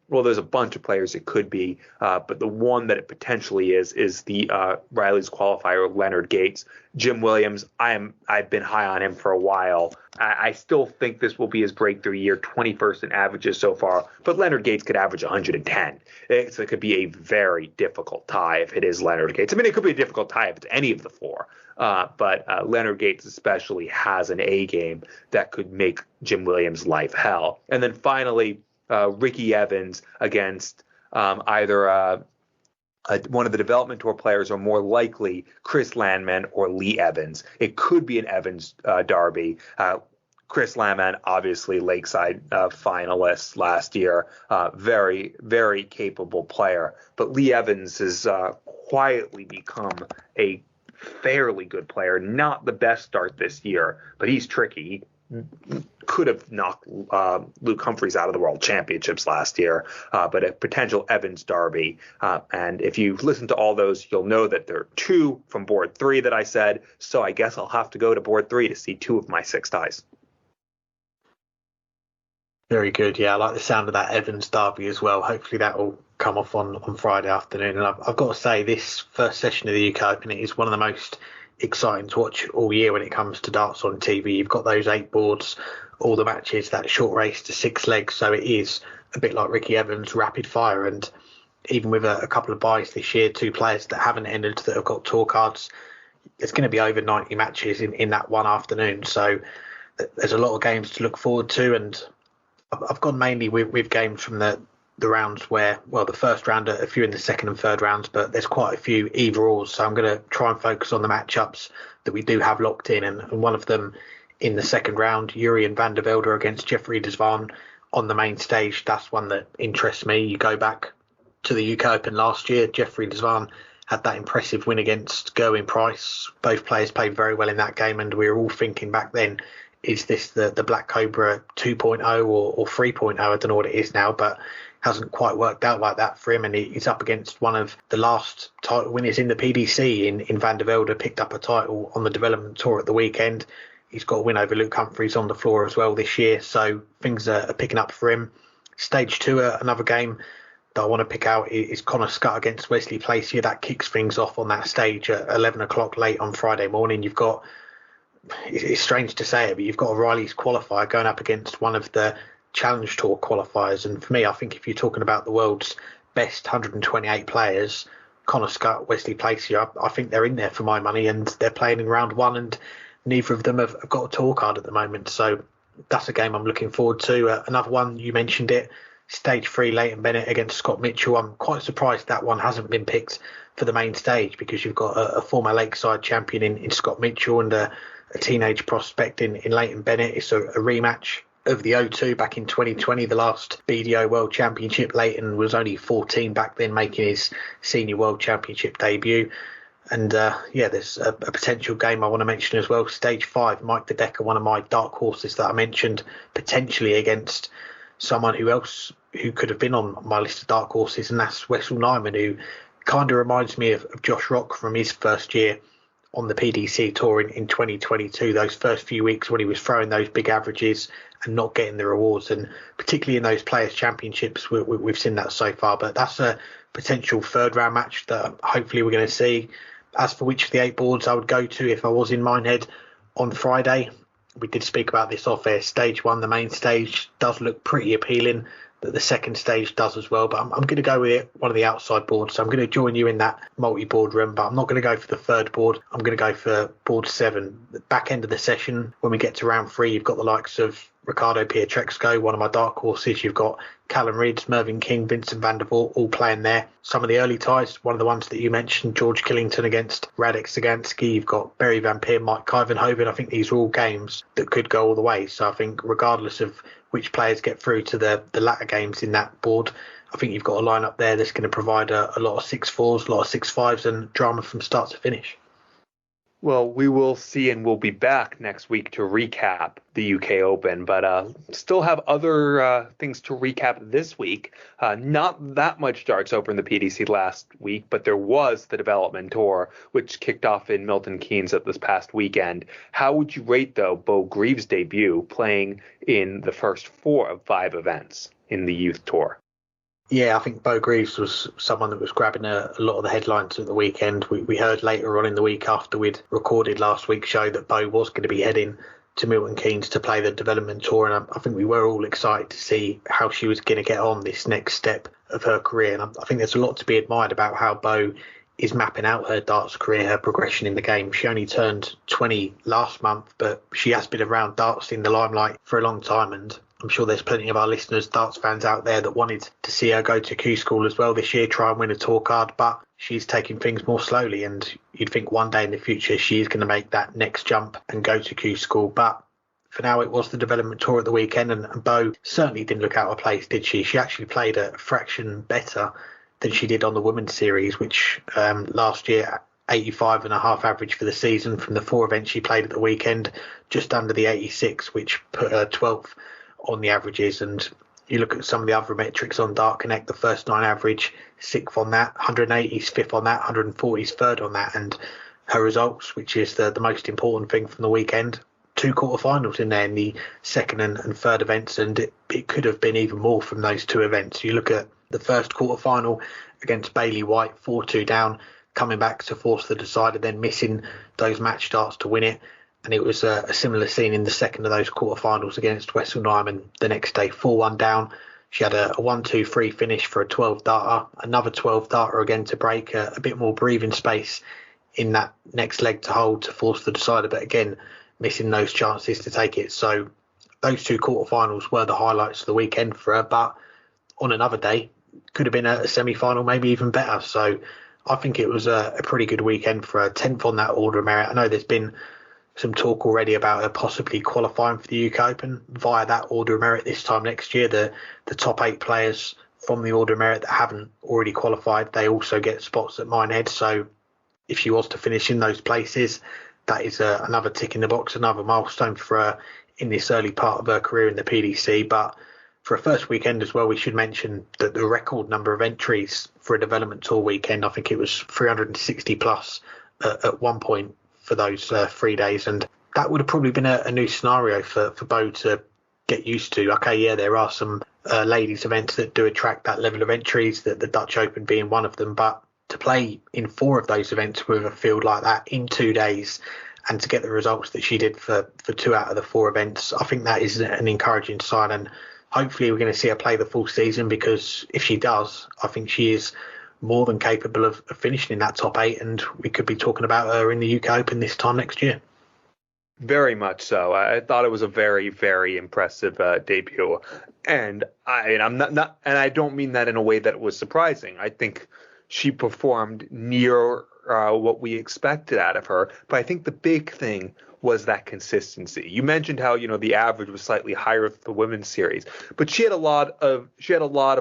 there's a bunch of players it could be, but the one that it potentially is the Riley's qualifier, Leonard Gates. Jim Williams, I've been high on him for a while. I still think this will be his breakthrough year, 21st in averages so far, but Leonard Gates could average 110. So it could be a very difficult tie if it is Leonard Gates. I mean, it could be a difficult tie if it's any of the four, but Leonard Gates especially has an A game that could make Jim Williams' life hell. And then finally, Ricky Evans against either one of the development tour players, or more likely Chris Landman or Lee Evans. It could be an Evans derby. Chris Landman, obviously Lakeside finalist last year, very, very capable player. But Lee Evans has quietly become a fairly good player. Not the best start this year, but he's tricky. He could have knocked Luke Humphreys out of the World Championships last year, but a potential Evans derby. And if you listen to all those, you'll know that there are two from board 3 that I said. So I guess I'll have to go to board 3 to see 2 of my 6 ties. Very good. Yeah, I like the sound of that Evans derby as well. Hopefully that will come off on Friday afternoon. And I've got to say, this first session of the UK Open is one of the most exciting to watch all year when it comes to darts on TV. You've got those 8 boards, all the matches, that short race to 6 legs. So it is a bit like Ricky Evans, rapid fire. And even with a couple of buys this year, 2 players that haven't entered that have got tour cards, it's going to be over 90 matches in that one afternoon. So there's a lot of games to look forward to. And I've gone mainly with games from the rounds where, well, the first round, a few in the second and third rounds, but there's quite a few either-ors. So I'm going to try and focus on the matchups that we do have locked in. And one of them in the second round, Jurriën van der Velde against Jeffrey de Zwaan on the main stage. That's one that interests me. You go back to the UK Open last year, Jeffrey de Zwaan had that impressive win against Gerwyn Price. Both players played very well in that game, and we were all thinking back then, is this the Black Cobra 2.0 or 3.0? I don't know what it is now, but hasn't quite worked out like that for him. And he's up against one of the last title winners in the PDC in Van der Velde, picked up a title on the development tour at the weekend. He's got a win over Luke Humphreys on the floor as well this year. So things are picking up for him. Stage 2, another game that I want to pick out is Connor Scott against Wesley Placier. That kicks things off on that stage at 11 o'clock late on Friday morning. You've got, it's strange to say it, but you've got a Riley's qualifier going up against one of the Challenge Tour qualifiers. And for me, I think if you're talking about the world's best 128 players, Connor Scott, Wesley Placier, I think they're in there for my money, and they're playing in round 1, and neither of them have got a tour card at the moment. So that's a game I'm looking forward to. Another one, you mentioned it, Stage 3, Leighton Bennett against Scott Mitchell. I'm quite surprised that one hasn't been picked for the main stage, because you've got a former Lakeside champion in Scott Mitchell and a teenage prospect in Leighton Bennett. It's a rematch of the O2 back in 2020, the last BDO World Championship. Leighton was only 14 back then, making his senior World Championship debut. And there's a potential game I want to mention as well. Stage 5, Mike De Decker, one of my dark horses that I mentioned, potentially against someone who could have been on my list of dark horses, and that's Wessel Nyman, who kind of reminds me of Josh Rock from his first year on the PDC Tour in 2022, those first few weeks when he was throwing those big averages and not getting the rewards, and particularly in those Players' Championships, we've seen that so far. But that's a potential third round match that hopefully we're going to see. As for which of the 8 boards I would go to if I was in Minehead on Friday, we did speak about this off air. Stage 1, the main stage, does look pretty appealing. that the second stage does as well. But I'm going to go with one of the outside boards. So I'm going to join you in that multi-board room, but I'm not going to go for the third board. I'm going to go for board 7. The back end of the session, when we get to round 3, you've got the likes of Ricardo Pietreczko, one of my dark horses. You've got Callum Reeds, Mervyn King, Vincent van der Voort, all playing there. Some of the early ties, one of the ones that you mentioned, George Killington against Radek Sagansky. You've got Berry Van Peer, Mike Kyvenhoven. I think these are all games that could go all the way. So I think regardless of which players get through to the latter games in that board, I think you've got a lineup there that's going to provide a lot of 6-4s, a lot of 6-5s and drama from start to finish. Well, we will see, and we'll be back next week to recap the UK Open, but still have other things to recap this week. Not that much darts open the PDC last week, but there was the development tour, which kicked off in Milton Keynes at this past weekend. How would you rate, though, Beau Greaves' debut playing in the first 4 of 5 events in the youth tour? Yeah, I think Beau Greaves was someone that was grabbing a lot of the headlines at the weekend. We heard later on in the week after we'd recorded last week's show that Beau was going to be heading to Milton Keynes to play the development tour, and I think we were all excited to see how she was going to get on this next step of her career. And I think there's a lot to be admired about how Beau is mapping out her darts career, her progression in the game. She only turned 20 last month, but she has been around darts in the limelight for a long time, and I'm sure there's plenty of our listeners, darts fans out there, that wanted to see her go to Q School as well this year, try and win a tour card, but she's taking things more slowly, and you'd think one day in the future she is going to make that next jump and go to Q School. But for now, it was the development tour at the weekend, and Beau certainly didn't look out of place, did she? She actually played a fraction better than she did on the women's series, which last year, 85.5 average for the season from the 4 events she played at the weekend, just under the 86, which put her 12th on the averages. And you look at some of the other metrics on Dart Connect, the first 9 average, 6th on that, 180s 5th on that, 140s 3rd on that, and her results, which is the most important thing from the weekend, 2 quarterfinals in there in the 2nd and 3rd events, and it could have been even more from those 2 events. You look at the first quarterfinal against Bailey White, 4-2 down, coming back to force the decider, then missing those match starts to win it. And it was a similar scene in the second of those quarterfinals against Wessel Nyman the next day, 4-1 down. She had a 1-2-3 finish for a 12 darter, another 12 darter again to break, a bit more breathing space in that next leg to hold to force the decider, but again, missing those chances to take it. So those 2 quarterfinals were the highlights of the weekend for her, but on another day, could have been a semi-final, maybe even better. So I think it was a pretty good weekend for her, 10th on that order of merit. I know there's been some talk already about her possibly qualifying for the UK Open via that order of merit this time next year. The top 8 players from the order of merit that haven't already qualified, they also get spots at Minehead. So if she was to finish in those places, that is another tick in the box, another milestone for her in this early part of her career in the PDC. But for a first weekend as well, we should mention that the record number of entries for a development tour weekend, I think it was 360 plus at one point for those 3 days, and that would have probably been a new scenario for Beau to get used to. Okay, yeah, there are some ladies events that do attract that level of entries, that the Dutch Open being one of them, but to play in 4 of those events with a field like that in 2 days and to get the results that she did for 2 out of the 4 events, I think that is an encouraging sign, and hopefully we're going to see her play the full season, because if she does, I think she is more than capable of finishing in that top 8, and we could be talking about her in the UK Open this time next year. Very much so. I thought it was a very, very impressive debut, and I'm not, and I don't mean that in a way that was surprising. I think she performed near what we expected out of her, but I think the big thing was that consistency. You mentioned how, the average was slightly higher for the women's series, but she had a lot of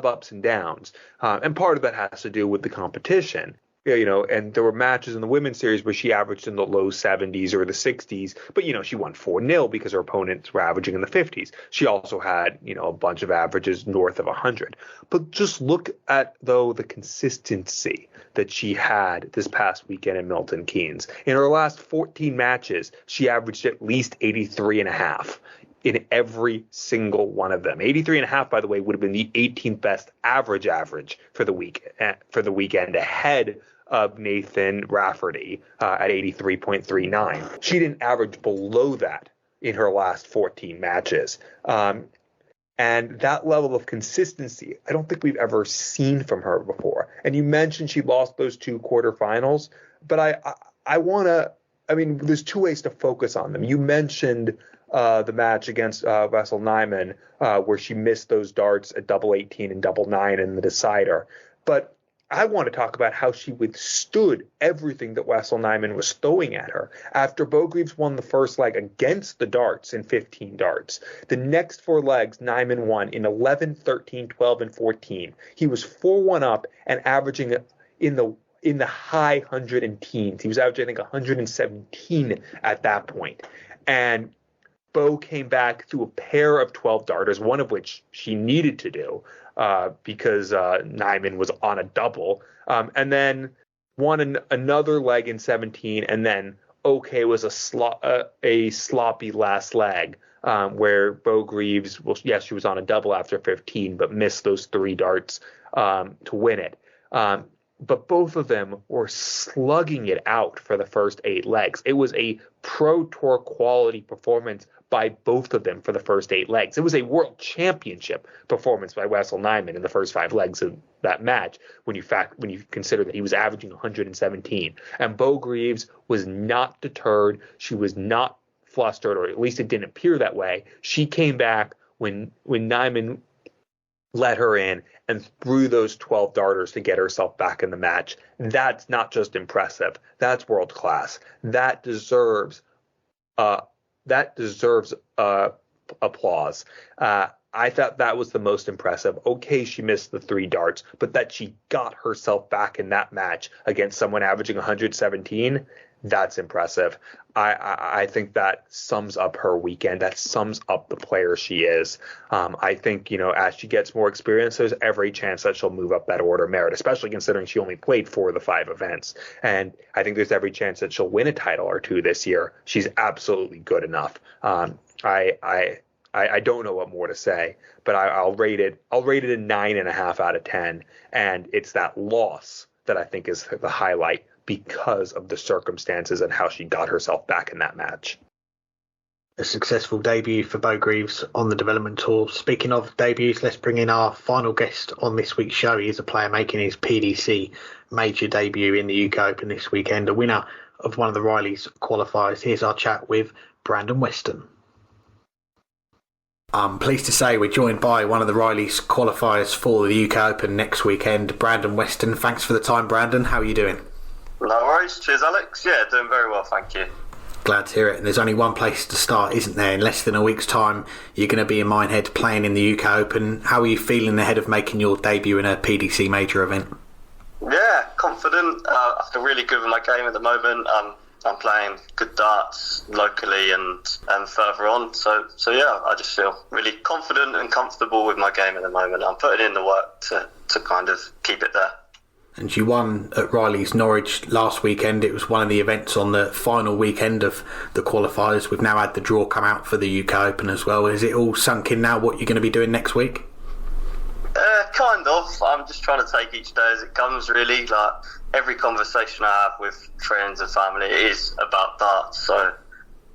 ups and downs, and part of that has to do with the competition. And there were matches in the women's series where she averaged in the low 70s or the 60s, but, she won 4-0 because her opponents were averaging in the 50s. She also had, a bunch of averages north of 100. But just look at, though, the consistency that she had this past weekend in Milton Keynes. In her last 14 matches, she averaged at least 83.5 in every single one of them. 83.5, by the way, would have been the 18th best average for the weekend, ahead of Nathan Rafferty at 83.39. She didn't average below that in her last 14 matches. And that level of consistency, I don't think we've ever seen from her before. And you mentioned she lost those 2 quarterfinals, but I want to, there's 2 ways to focus on them. You mentioned the match against Wessel Nijman, where she missed those darts at double 18 and double 9 in the decider. But I want to talk about how she withstood everything that Wessel Nijman was throwing at her. After Beau Greaves won the first leg against the darts in 15 darts, the next 4 legs Nijman won in 11, 13, 12, and 14. He was 4-1 up and averaging in the high 100 and teens. He was averaging, I think, 117 at that point. And Beau came back through a pair of 12 darters, one of which she needed to do because Nijman was on a double, and then won another leg in 17, and then was a sloppy last leg where Beau Greaves, she was on a double after 15, but missed those 3 darts to win it. But both of them were slugging it out for the first 8 legs. It was a Pro Tour quality performance by both of them for the first 8 legs. It was a World Championship performance by Wessel Nijman in the first 5 legs of that match when you consider that he was averaging 117. And Beau Greaves was not deterred. She was not flustered, or at least it didn't appear that way. She came back when Nijman let her in and threw those 12 darters to get herself back in the match. That's not just impressive. That's world class. That deserves applause. I thought that was the most impressive. Okay, she missed the 3 darts, but that she got herself back in that match against someone averaging 117, that's impressive. I think that sums up her weekend. That sums up the player she is. I think, as she gets more experience, there's every chance that she'll move up that order of merit, especially considering she only played 4 of the 5 events. And I think there's every chance that she'll win a title or 2 this year. She's absolutely good enough. I don't know what more to say, but I'll rate it a 9.5 out of 10. And it's that loss that I think is the highlight, because of the circumstances and how she got herself back in that match. A successful debut for Beau Greaves on the development tour. Speaking of debuts, let's bring in our final guest on this week's show. He is a player making his PDC major debut in the UK Open this weekend, a winner of one of the Riley's qualifiers. Here's our chat with Brandon Weston. I'm pleased to say we're joined by one of the Riley's qualifiers for the UK Open next weekend, Brandon Weston. Thanks for the time, Brandon. How are you doing? No worries. Cheers, Alex. Yeah, doing very well, thank you. Glad to hear it. And there's only one place to start, isn't there? In less than a week's time, you're going to be in Minehead playing in the UK Open. How are you feeling ahead of making your debut in a PDC major event? Yeah, confident. I feel really good with my game at the moment. I'm playing good darts locally and further on. So yeah, I just feel really confident and comfortable with my game at the moment. I'm putting in the work to kind of keep it there. And you won at Riley's Norwich last weekend. It was one of the events on the final weekend of the qualifiers. We've now had the draw come out for the UK Open as well. Is it all sunk in now what you're going to be doing next week? Kind of. I'm just trying to take each day as it comes, really. Like, every conversation I have with friends and family is about darts. So,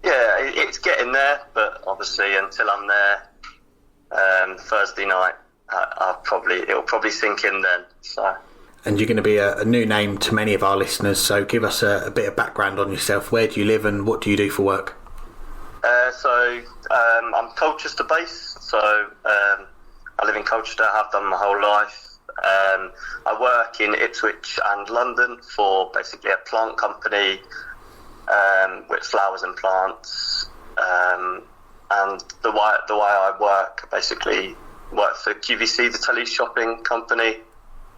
yeah, it's getting there. But obviously, until I'm there Thursday night, it'll probably sink in then. So. And you're going to be a new name to many of our listeners, so give us a bit of background on yourself. Where do you live and what do you do for work? I'm Colchester based, so I live in Colchester, have done my whole life. I work in Ipswich and London for basically a plant company with flowers and plants. And the way I work, basically work for QVC, the tele-shopping company.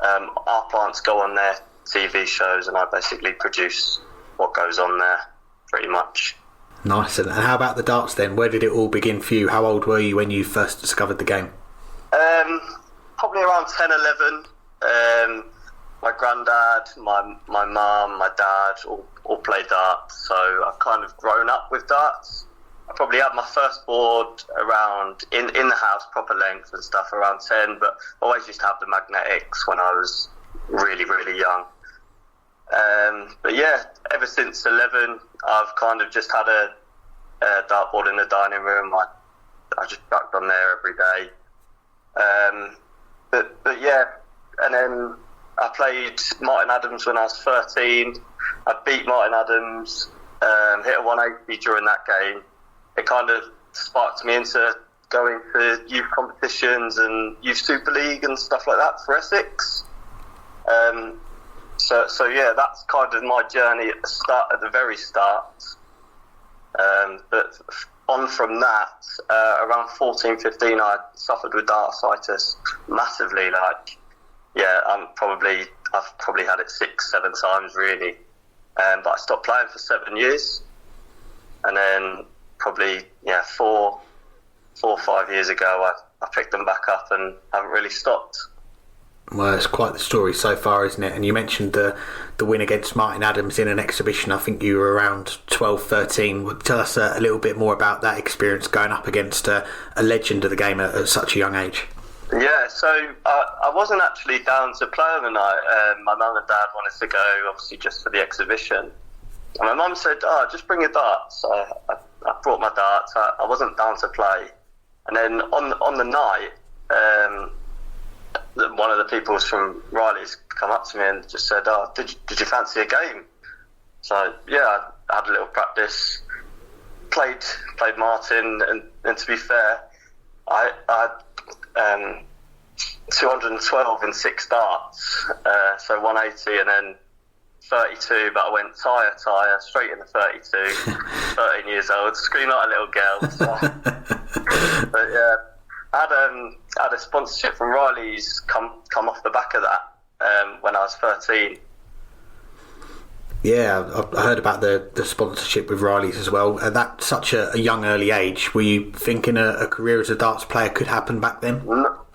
Our plants go on their TV shows and I basically produce what goes on there, pretty much. Nice. And how about the darts then? Where did it all begin for you? How old were you when you first discovered the game? Probably around 10, 11. My grandad, my mum, my dad all play darts, so I've kind of grown up with darts. I probably had my first board around in the house, proper length and stuff, around 10, but I always used to have the magnetics when I was really, really young. But yeah, ever since 11, I've kind of just had a dartboard in the dining room. I just backed on there every day. But yeah, and then I played Martin Adams when I was 13. I beat Martin Adams, hit a 180 during that game. It kind of sparked me into going to youth competitions and youth Super League and stuff like that for Essex. So yeah, that's kind of my journey at the very start. But on from that, around 14, 15, I suffered with dartitis massively. I've probably had it 6-7 times really. But I stopped playing for 7 years, and then probably 4 or 5 years ago, I picked them back up and haven't really stopped. Well, it's quite the story so far, isn't it? And you mentioned the win against Martin Adams in an exhibition. I think you were around 12, 13. Tell us a little bit more about that experience going up against a legend of the game at such a young age. Yeah, so I wasn't actually down to play on the night. My mum and dad wanted to go, obviously, just for the exhibition. And my mum said, just bring your darts. I brought my darts. I wasn't down to play. And then on the night, one of the people from Riley's come up to me and just said, did you fancy a game? So, yeah, I had a little practice, played Martin, and to be fair, I had 212 in 6 darts, so 180 and then 32, but I went tire, straight in the 32, 13 years old, screamed like a little girl. So. But yeah, I had a sponsorship from Riley's come off the back of that when I was 13. Yeah, I heard about the sponsorship with Riley's as well. At that such a young, early age, were you thinking a career as a darts player could happen back then?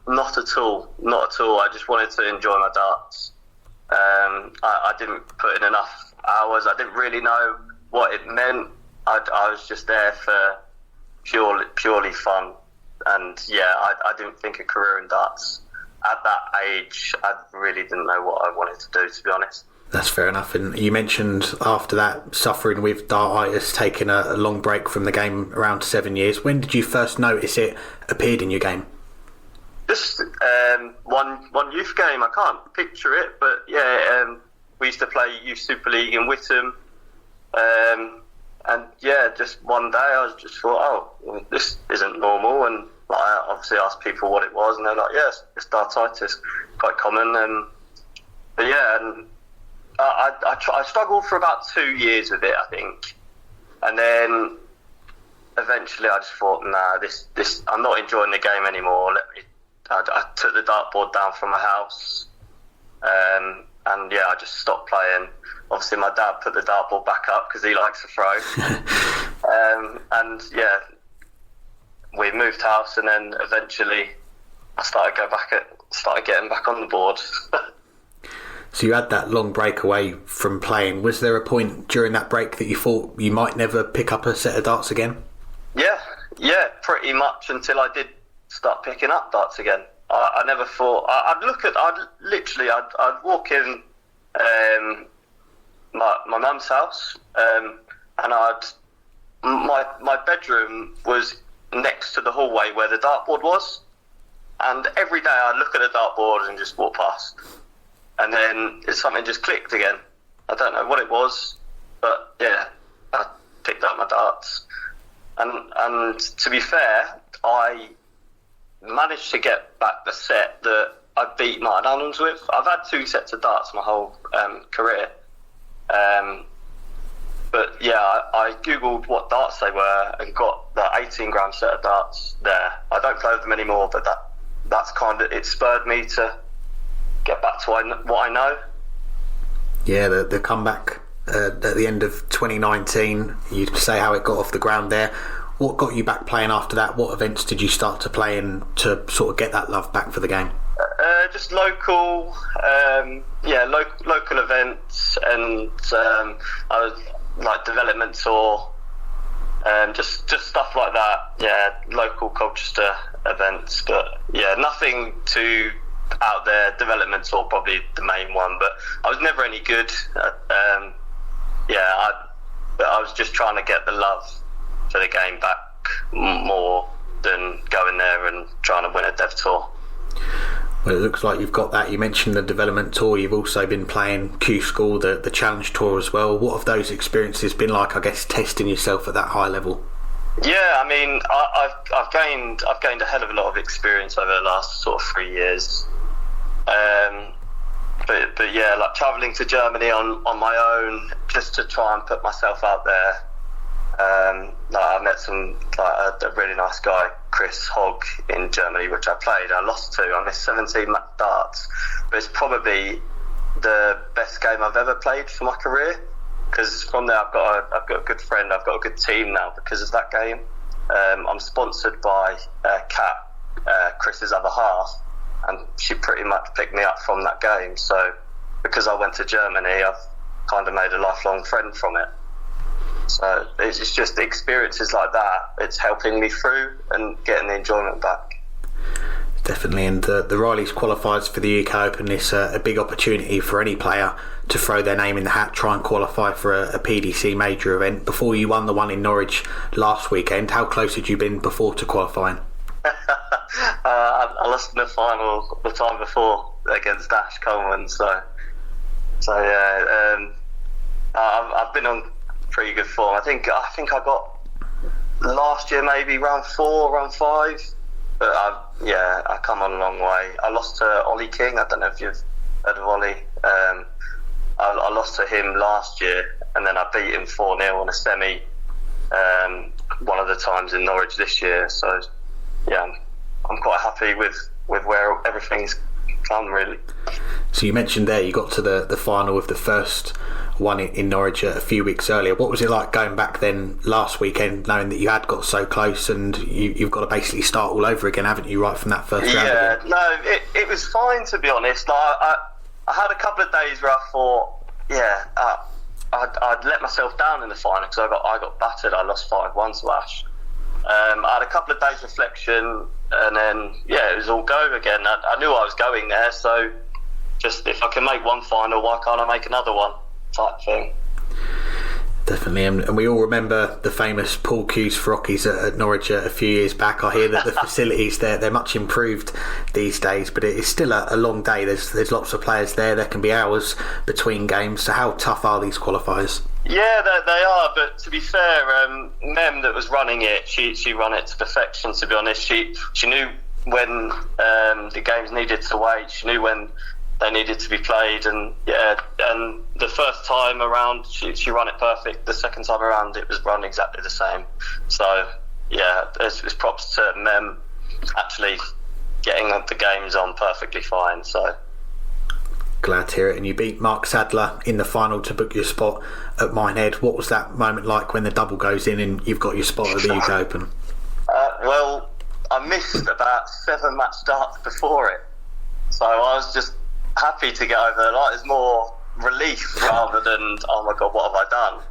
Not at all. I just wanted to enjoy my darts. I didn't put in enough hours. I didn't really know what it meant. I was just there for purely fun. And yeah, I didn't think a career in darts. At that age, I really didn't know what I wanted to do, to be honest. That's fair enough. And you mentioned after that suffering with dartitis, taking a long break from the game, around 7 years. When did you first notice it appeared in your game? Just one youth game. I can't picture it, but yeah, we used to play Youth Super League in Whittam, and yeah, just one day I just thought, this isn't normal, and I obviously asked people what it was, and they're like, yes, it's dartitis, quite common, but yeah, and I struggled for about 2 years with it, I think, and then eventually I just thought, this I'm not enjoying the game anymore. I took the dartboard down from my house, and yeah, I just stopped playing. Obviously, my dad put the dartboard back up because he likes to throw, and yeah, we moved house, and then eventually I started getting back on the board. So you had that long break away from playing. Was there a point during that break that you thought you might never pick up a set of darts again? Yeah, pretty much until I did start picking up darts again. I never thought I'd walk in my mum's house, and my bedroom was next to the hallway where the dartboard was, and every day I'd look at the dartboard and just walk past, and then something just clicked again. I don't know what it was, but yeah, I picked up my darts, and to be fair, I managed to get back the set that I beat Martin Adams with. I've had 2 sets of darts my whole career, but yeah, I googled what darts they were and got the 18 gram set of darts there. I don't play with them anymore, but that's kind of, it spurred me to get back to what I know. Yeah, the comeback at the end of 2019, you say how it got off the ground there. What got you back playing after that? What events did you start to play in to sort of get that love back for the game? Just local events, and I was like development tour, just stuff like that. Yeah, local Colchester events, but yeah, nothing too out there. Development tour probably the main one, but I was never any good. But I was just trying to get the love for the game back more than going there and trying to win a dev tour. Well, it looks like you've got that. You mentioned the development tour. You've also been playing Q School, the Challenge Tour as well. What have those experiences been like, I guess, testing yourself at that high level? Yeah, I mean, I've gained a hell of a lot of experience over the last sort of 3 years. But yeah, like travelling to Germany on my own just to try and put myself out there. Like I met a really nice guy, Chris Hogg, in Germany, which I played. I lost to. I missed 17 darts, but it's probably the best game I've ever played for my career. Because from there, I've got a good friend. I've got a good team now because of that game. I'm sponsored by Kat, Chris's other half, and she pretty much picked me up from that game. So because I went to Germany, I've kind of made a lifelong friend from it. So it's just the experiences like that. It's helping me through and getting the enjoyment back. Definitely, and the Riley's qualifiers for the UK Open is a big opportunity for any player to throw their name in the hat, try and qualify for a PDC major event. Before you won the one in Norwich last weekend, how close had you been before to qualifying? I lost in the final the time before against Dash Coleman, so yeah, I've been on pretty good form. I think I got last year maybe round 4, round 5, but I come on a long way. I lost to Ollie King. I don't know if you've heard of Ollie. I lost to him last year, and then I beat him 4-0 in a semi one of the times in Norwich this year. So yeah, I'm quite happy with where everything's come, really. So you mentioned there you got to the final of the first one in Norwich a few weeks earlier. What was it like going back then last weekend, knowing that you had got so close and you've got to basically start all over again, haven't you, right from that first round? Yeah, no, it was fine, to be honest. Like, I had a couple of days where I thought, I'd let myself down in the final because I got battered. I lost 5-1 to Ash. I had a couple of days reflection, and then it was all go again. I knew I was going there, so just if I can make one final, why can't I make another one, type thing. Definitely, and we all remember the famous pool cues for Rockies at Norwich a few years back. I hear that the facilities they're much improved these days, but it is still a long day. There's lots of players there. There can be hours between games. So how tough are these qualifiers? Yeah, they are. But to be fair, Mem that was running it, she ran it to perfection. To be honest, she knew when the games needed to wait. She knew when they needed to be played, and the first time around she ran it perfect. The second time around it was run exactly the same. So yeah, it's props to Mem actually getting the games on perfectly fine. So glad to hear it. And you beat Mark Sadler in the final to book your spot at Minehead. What was that moment like when the double goes in and you've got your spot at the UK Open? Well, I missed about 7 match starts before it, so I was just happy to get over the line. It's more relief rather than, oh my god, what have I done?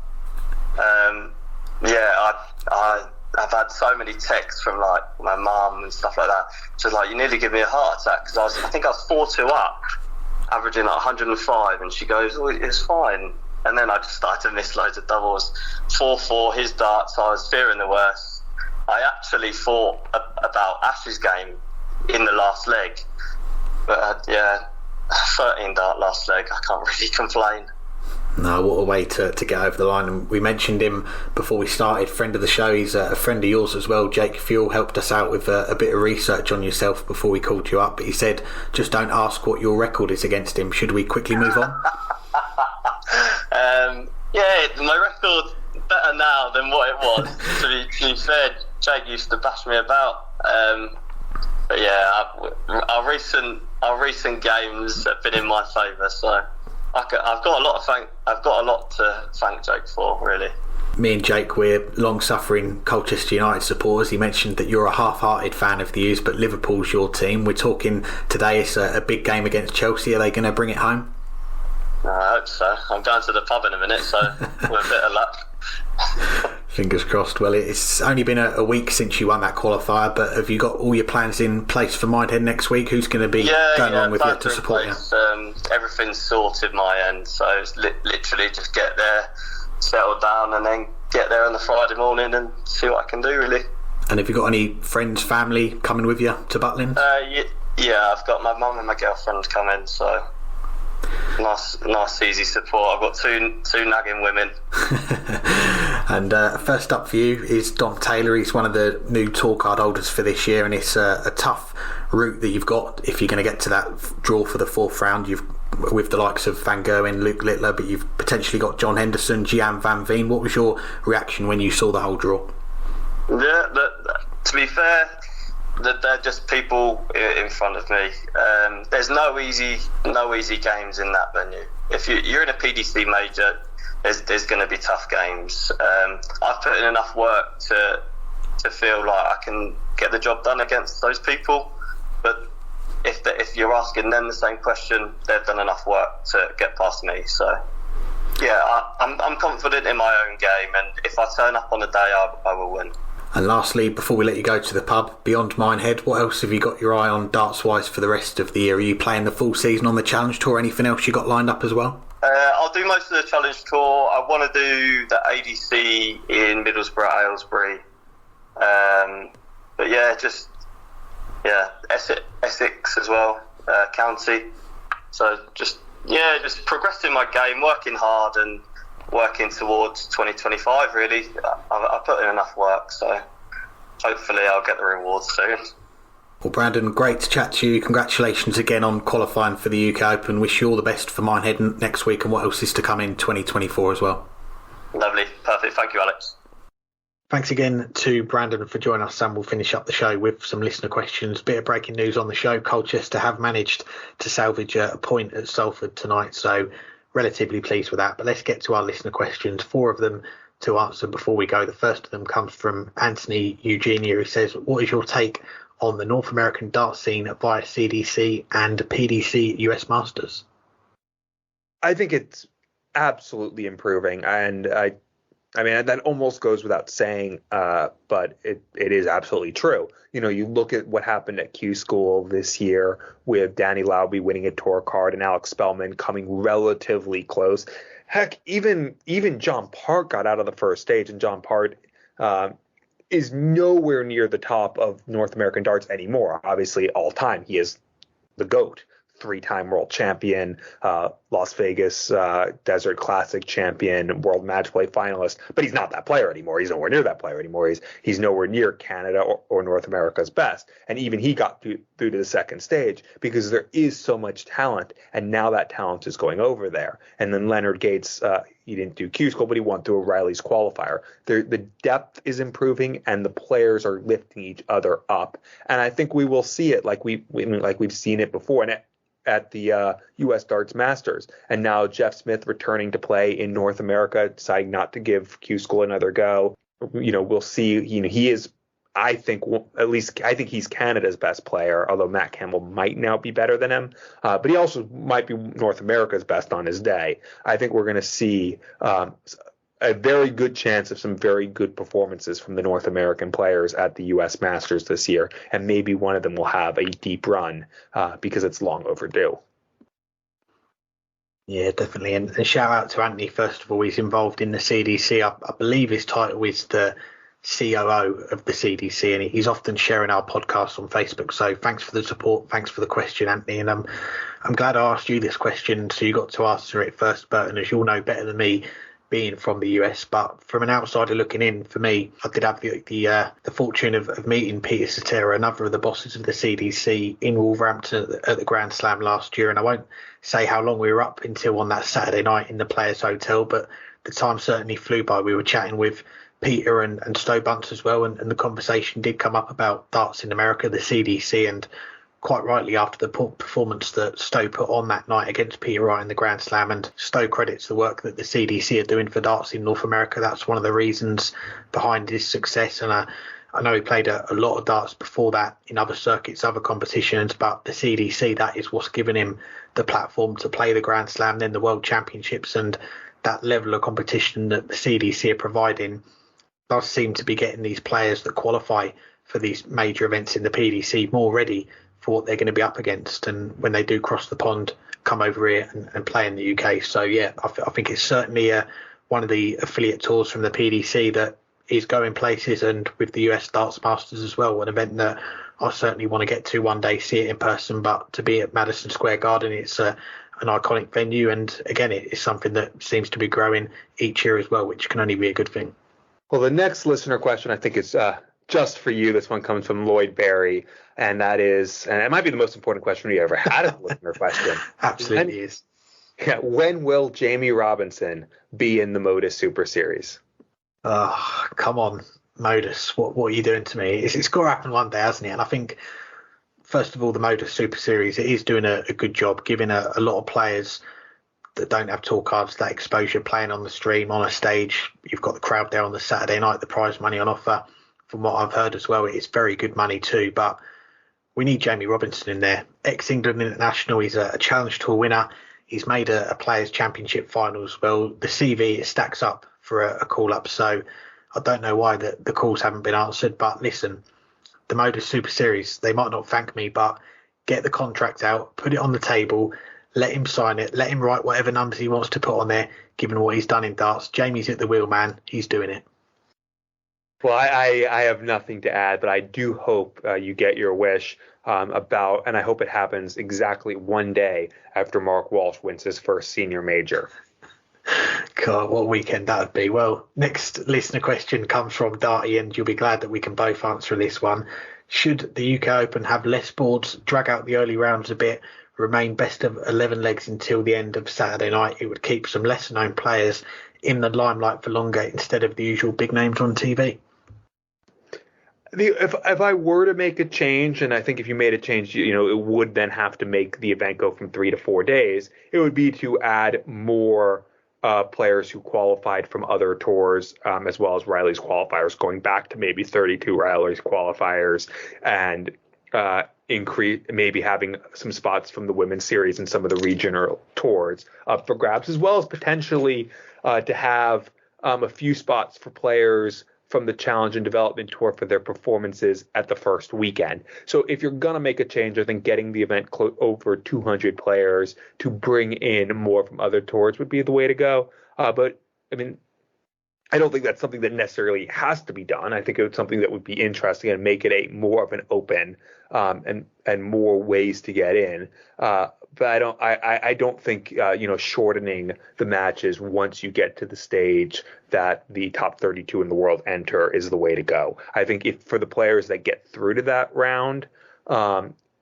I've had so many texts from like my mum and stuff like that. She's like, you nearly give me a heart attack, because I think I was 4-2 up, averaging like 105, and she goes, oh, it's fine. And then I just started to miss loads of doubles. 4-4 his darts, I was fearing the worst. I actually thought about Ash's game in the last leg, but 13 dart last leg, I can't really complain. No, what a way to get over the line. And we mentioned him before we started, friend of the show. He's a friend of yours as well. Jake Fuel helped us out with a bit of research on yourself before we called you up, but he said just don't ask what your record is against him. Should we quickly move on? My record's better now than what it was. to be fair, Jake used to bash me about, but yeah, our recent games have been in my favour, so I've got a lot to thank Jake for, really. Me and Jake, we're long-suffering Colchester United supporters. He mentioned that you're a half-hearted fan of the U's, but Liverpool's your team. We're talking today, it's a big game against Chelsea. Are they going to bring it home? I hope so. I'm going to the pub in a minute, so with a bit of luck. Fingers crossed. Well, it's only been a week since you won that qualifier, but have you got all your plans in place for Minehead next week? Who's going to be going along with you to support you? Everything's sorted my end, so it's literally just get there, settle down, and then get there on the Friday morning and see what I can do, really. And have you got any friends, family coming with you to Butlins? Yeah, I've got my mum and my girlfriend coming, so nice, easy support. I've got two nagging women. And first up for you is Dom Taylor. He's one of the new tour card holders for this year, and it's a tough route that you've got if you're going to get to that draw for the fourth round. You've with the likes of Van Gerwen, Luke Littler, but you've potentially got John Henderson, Gian Van Veen. What was your reaction when you saw the whole draw? Yeah, to be fair, they're just people in front of me. There's no easy games in that venue. If you're in a PDC major, there's going to be tough games. I've put in enough work to feel like I can get the job done against those people. But if you're asking them the same question, they've done enough work to get past me. So yeah, I'm confident in my own game, and if I turn up on the day, I will win. And lastly, before we let you go to the pub, beyond Minehead, what else have you got your eye on darts-wise for the rest of the year? Are you playing the full season on the Challenge Tour? Anything else you got lined up as well? I'll do most of the Challenge Tour. I want to do the ADC in Middlesbrough, Aylesbury. But yeah, Essex as well, County. So just progressing my game, working hard and working towards 2025 really. I put in enough work, so hopefully I'll get the rewards soon. Well, Brandon, great to chat to you. Congratulations again on qualifying for the UK Open. Wish you all the best for Minehead next week and what else is to come in 2024 as well. Lovely, perfect. Thank you, Alex. Thanks again to Brandon for joining us, and we'll finish up the show with some listener questions. Bit of breaking news on the show. Colchester have managed to salvage a point at Salford tonight, so relatively pleased with that. But let's get to our listener questions, 4 of them to answer before we go. The first of them comes from Anthony Eugenia, who says, what is your take on the North American dart scene via CDC and PDC US Masters? I think it's absolutely improving, and I mean, that almost goes without saying, but it is absolutely true. You know, you look at what happened at Q School this year with Danny Lauby winning a tour card and Alex Spellman coming relatively close. Heck, even John Part got out of the first stage, and John Part is nowhere near the top of North American darts anymore. Obviously, all time, he is the GOAT. 3-time world champion, Las Vegas Desert Classic champion, world match play finalist, but he's not that player anymore. He's nowhere near that player anymore. He's nowhere near Canada or North America's best. And even he got through to the second stage because there is so much talent, and now that talent is going over there. And then Leonard Gates, he didn't do Q School, but he won through O'Reilly's qualifier. The depth is improving, and the players are lifting each other up. And I think we will see it like we've seen it before. And at the U.S. Darts Masters, and now Jeff Smith returning to play in North America, deciding not to give Q School another go. You know, we'll see. You know, he is, I think he's Canada's best player, although Matt Campbell might now be better than him. But he also might be North America's best on his day. I think we're going to see a very good chance of some very good performances from the North American players at the U.S. Masters this year, and maybe one of them will have a deep run because it's long overdue. Yeah, definitely. And shout out to Anthony, first of all. He's involved in the CDC. I believe his title is the COO of the CDC, and he's often sharing our podcast on Facebook. So thanks for the support. Thanks for the question, Anthony. And I'm glad I asked you this question, so you got to answer it first, Burton, as you'll know better than me, being from the US. But from an outsider looking in, for me, I did have the fortune of meeting Peter Cetera, another of the bosses of the CDC, in Wolverhampton at the Grand Slam last year. And I won't say how long we were up until on that Saturday night in the Players Hotel, but the time certainly flew by. We were chatting with Peter and Stowe Bunce as well, and the conversation did come up about darts in America, the CDC, and quite rightly after the performance that Stowe put on that night against Peter Wright in the Grand Slam. And Stowe credits the work that the CDC are doing for darts in North America. That's one of the reasons behind his success. And I know he played a lot of darts before that in other circuits, other competitions, but the CDC, that is what's given him the platform to play the Grand Slam, then the World Championships, and that level of competition that the CDC are providing does seem to be getting these players that qualify for these major events in the PDC more ready for what they're going to be up against, and when they do cross the pond, come over here and play in the UK. So yeah, I think it's certainly one of the affiliate tours from the PDC that is going places, and with the US Darts Masters as well, an event that I certainly want to get to one day, see it in person. But to be at Madison Square Garden, it's an iconic venue, and again, it's something that seems to be growing each year as well, which can only be a good thing. Well, the next listener question I think is just for you. This one comes from Lloyd Barry, and that is, and it might be the most important question we ever had as a listener question. Absolutely is. Yeah, when will Jamie Robinson be in the Modus Super Series? Oh, come on, Modus. What are you doing to me? It's got to happen one day, hasn't it? And I think, first of all, the Modus Super Series, it is doing a good job, giving a lot of players that don't have tour cards that exposure, playing on the stream, on a stage. You've got the crowd there on the Saturday night, the prize money on offer. From what I've heard as well, it's very good money too. But we need Jamie Robinson in there. Ex-England international, he's a Challenge Tour winner. He's made a Players' Championship final as well. The CV, it stacks up for a call-up. So I don't know why the calls haven't been answered. But listen, the Modus Super Series, they might not thank me, but get the contract out, put it on the table, let him sign it, let him write whatever numbers he wants to put on there, given what he's done in darts. Jamie's at the wheel, man. He's doing it. Well, I have nothing to add, but I do hope you get your wish and I hope it happens exactly one day after Mark Walsh wins his first senior major. God, what weekend that would be. Well, next listener question comes from Darty, and you'll be glad that we can both answer this one. Should the UK Open have less boards, drag out the early rounds a bit, remain best of 11 legs until the end of Saturday night? It would keep some lesser known players in the limelight for longer instead of the usual big names on TV. If I were to make a change, and I think if you made a change, it would then have to make the event go from 3 to 4 days. It would be to add more players who qualified from other tours, as well as Riley's qualifiers, going back to maybe 32 Riley's qualifiers, and increase maybe having some spots from the women's series and some of the regional tours up for grabs, as well as potentially to have a few spots for players from the Challenge and Development Tour for their performances at the first weekend. So if you're going to make a change, I think getting the event over 200 players to bring in more from other tours would be the way to go. But, I mean, I don't think that's something that necessarily has to be done. I think it's something that would be interesting and make it more of an open and more ways to get in. But I don't think shortening the matches once you get to the stage that the top 32 in the world enter is the way to go. I think if for the players that get through to that round,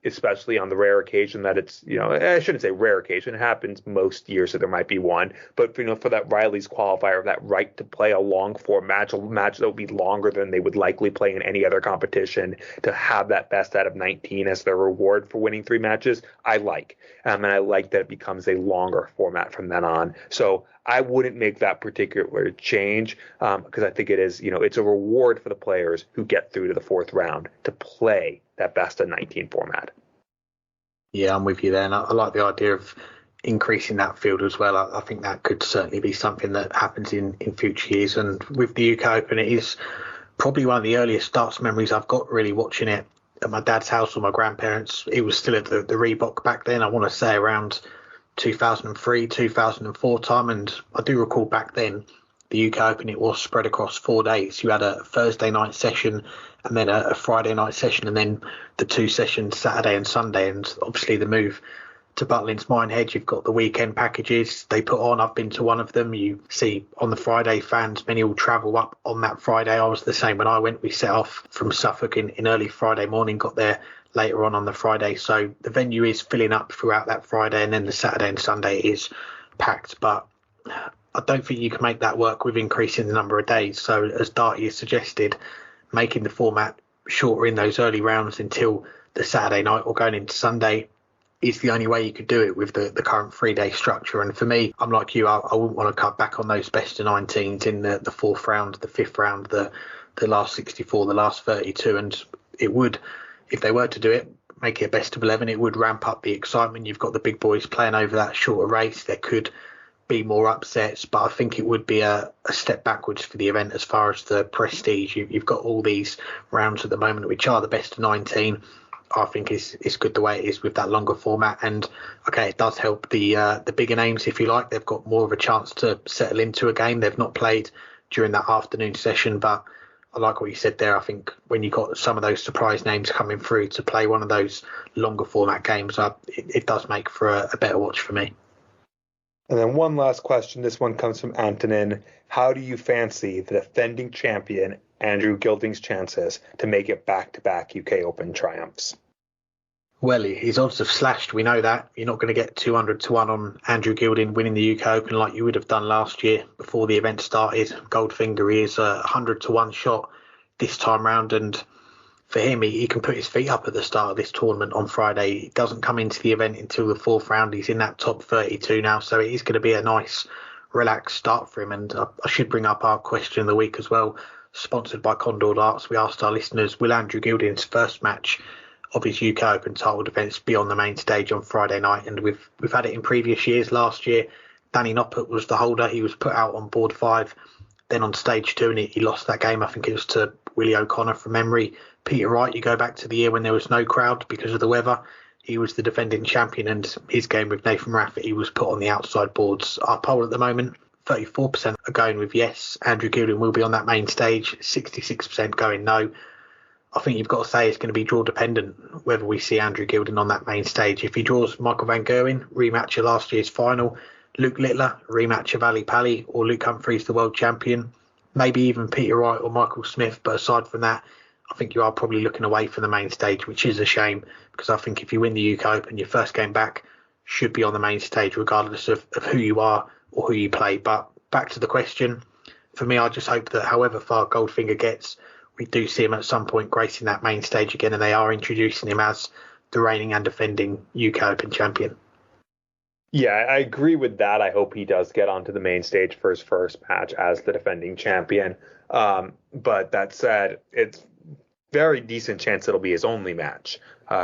especially on the rare occasion that it's, I shouldn't say rare occasion, it happens most years, so there might be one, but for that Riley's qualifier, that right to play a long form match, a match that will be longer than they would likely play in any other competition, to have that best out of 19 as their reward for winning 3 matches, I like. And I like that it becomes a longer format from then on. So I wouldn't make that particular change because I think it is, it's a reward for the players who get through to the 4th round to play that best of 19 format. Yeah, I'm with you there. And I like the idea of increasing that field as well. I think that could certainly be something that happens in future years. And with the UK Open, it is probably one of the earliest darts memories I've got, really watching it at my dad's house or my grandparents. It was still at the Reebok back then. I want to say around 2003, 2004 time. And I do recall back then, the UK Open, it was spread across 4 days. You had a Thursday night session and then a Friday night session, and then the 2 sessions Saturday and Sunday. And obviously the move to Butlins Minehead, you've got the weekend packages they put on. I've been to one of them. You see on the Friday, fans, many will travel up on that Friday. I was the same when I went. We set off from Suffolk in early Friday morning, got there later on the Friday. So the venue is filling up throughout that Friday, and then the Saturday and Sunday is packed. But I don't think you can make that work with increasing the number of days. So as Darty has suggested, making the format shorter in those early rounds until the Saturday night or going into Sunday is the only way you could do it with the current 3-day structure. And for me, I'm like you, I wouldn't want to cut back on those best of 19s in the 4th round, the 5th round, the last 64, the last 32. And it would, if they were to do it, make it a best of 11, it would ramp up the excitement. You've got the big boys playing over that shorter race. There could be more upsets, but I think it would be a step backwards for the event as far as the prestige. You've got all these rounds at the moment, which are the best of 19. I think it's good the way it is with that longer format. And okay, it does help the bigger names, if you like. They've got more of a chance to settle into a game. They've not played during that afternoon session, but I like what you said there. I think when you got some of those surprise names coming through to play one of those longer format games, it does make for a better watch for me. And then one last question. This one comes from Antonin. How do you fancy the defending champion Andrew Gilding's chances to make it back-to-back UK Open triumphs? Well, his odds have slashed. We know that. You're not going to get 200 to 1 on Andrew Gilding winning the UK Open like you would have done last year before the event started. Goldfinger, he is a 100 to 1 shot this time round. And for him, he can put his feet up at the start of this tournament on Friday. He doesn't come into the event until the fourth round. He's in that top 32 now. So it is going to be a nice, relaxed start for him. And I should bring up our question of the week as well. Sponsored by Condor Darts. We asked our listeners, will Andrew Gilding's first match of his UK Open title defence be on the main stage on Friday night? And we've had it in previous years. Last year, Danny Noppert was the holder. He was put out on board 5, then on stage 2, and he lost that game. I think it was to Willie O'Connor from memory. Peter Wright, you go back to the year when there was no crowd because of the weather. He was the defending champion, and his game with Nathan Rafferty was put on the outside boards. Our poll at the moment, 34% are going with yes, Andrew Gilding will be on that main stage, 66% going no. I think you've got to say it's going to be draw dependent whether we see Andrew Gilding on that main stage. If he draws Michael van Gerwen, rematch of last year's final, Luke Littler, rematch of Ali Pally, or Luke Humphries, the world champion, maybe even Peter Wright or Michael Smith. But aside from that, I think you are probably looking away from the main stage, which is a shame, because I think if you win the UK Open, your first game back should be on the main stage, regardless of who you are or who you play. But back to the question, for me, I just hope that however far Goldfinger gets, we do see him at some point gracing that main stage again, and they are introducing him as the reigning and defending UK Open champion. Yeah, I agree with that. I hope he does get onto the main stage for his first match as the defending champion. But that said, it's very decent chance it'll be his only match,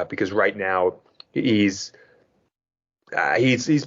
because right now he's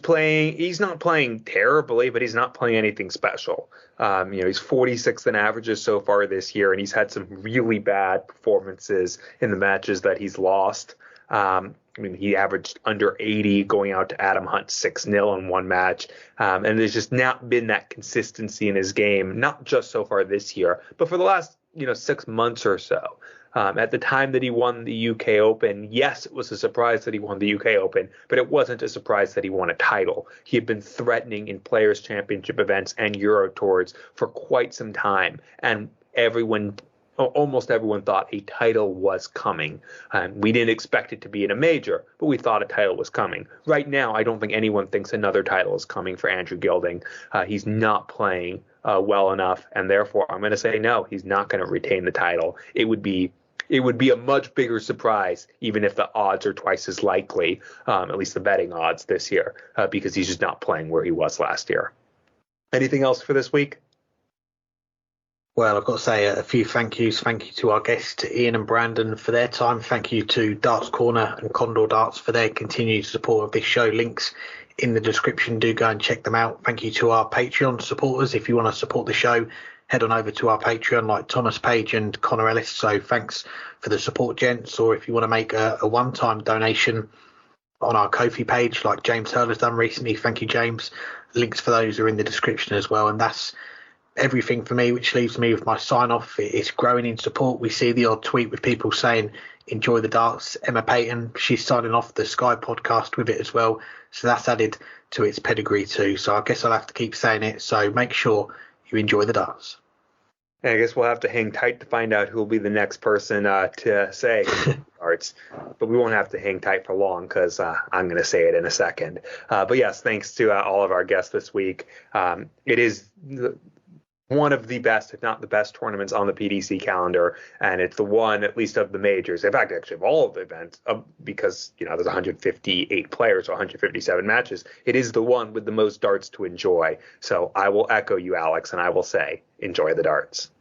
playing. He's not playing terribly, but he's not playing anything special. He's 46th in averages so far this year, and he's had some really bad performances in the matches that he's lost. He averaged under 80 going out to Adam Hunt 6-0 in one match. And there's just not been that consistency in his game, not just so far this year, but for the last 6 months or so. At the time that he won the UK Open, yes, it was a surprise that he won the UK Open, but it wasn't a surprise that he won a title. He had been threatening in Players' Championship events and Euro Tours for quite some time, and almost everyone thought a title was coming. We didn't expect it to be in a major, but we thought a title was coming. Right now, I don't think anyone thinks another title is coming for Andrew Gilding. He's not playing well enough, and therefore I'm going to say no, he's not going to retain the title. It would be a much bigger surprise, even if the odds are twice as likely, at least the betting odds this year, because he's just not playing where he was last year. Anything else for this week? Well, I've got to say a few thank yous. Thank you to our guests, Ian and Brandon, for their time. Thank you to Darts Corner and Condor Darts for their continued support of this show. Links in the description. Do go and check them out. Thank you to our Patreon supporters. If you want to support the show, head on over to our Patreon, like Thomas Page and Connor Ellis. So thanks for the support, gents. Or if you want to make a one-time donation on our Ko-fi page, like James Hurl has done recently, thank you, James. Links for those are in the description as well. And that's everything for me, which leaves me with my sign-off. It's growing in support. We see the odd tweet with people saying, enjoy the darts. Emma Payton, she's signing off the Sky podcast with it as well. So that's added to its pedigree too. So I guess I'll have to keep saying it. So make sure you enjoy the darts. And I guess we'll have to hang tight to find out who will be the next person to say darts. But we won't have to hang tight for long, because I'm going to say it in a second. But yes, thanks to all of our guests this week. It is one of the best, if not the best, tournaments on the PDC calendar, and it's the one, at least of the majors, in fact, actually of all of the events, because there's 158 players, so 157 matches. It is the one with the most darts to enjoy. So I will echo you, Alex, and I will say, enjoy the darts.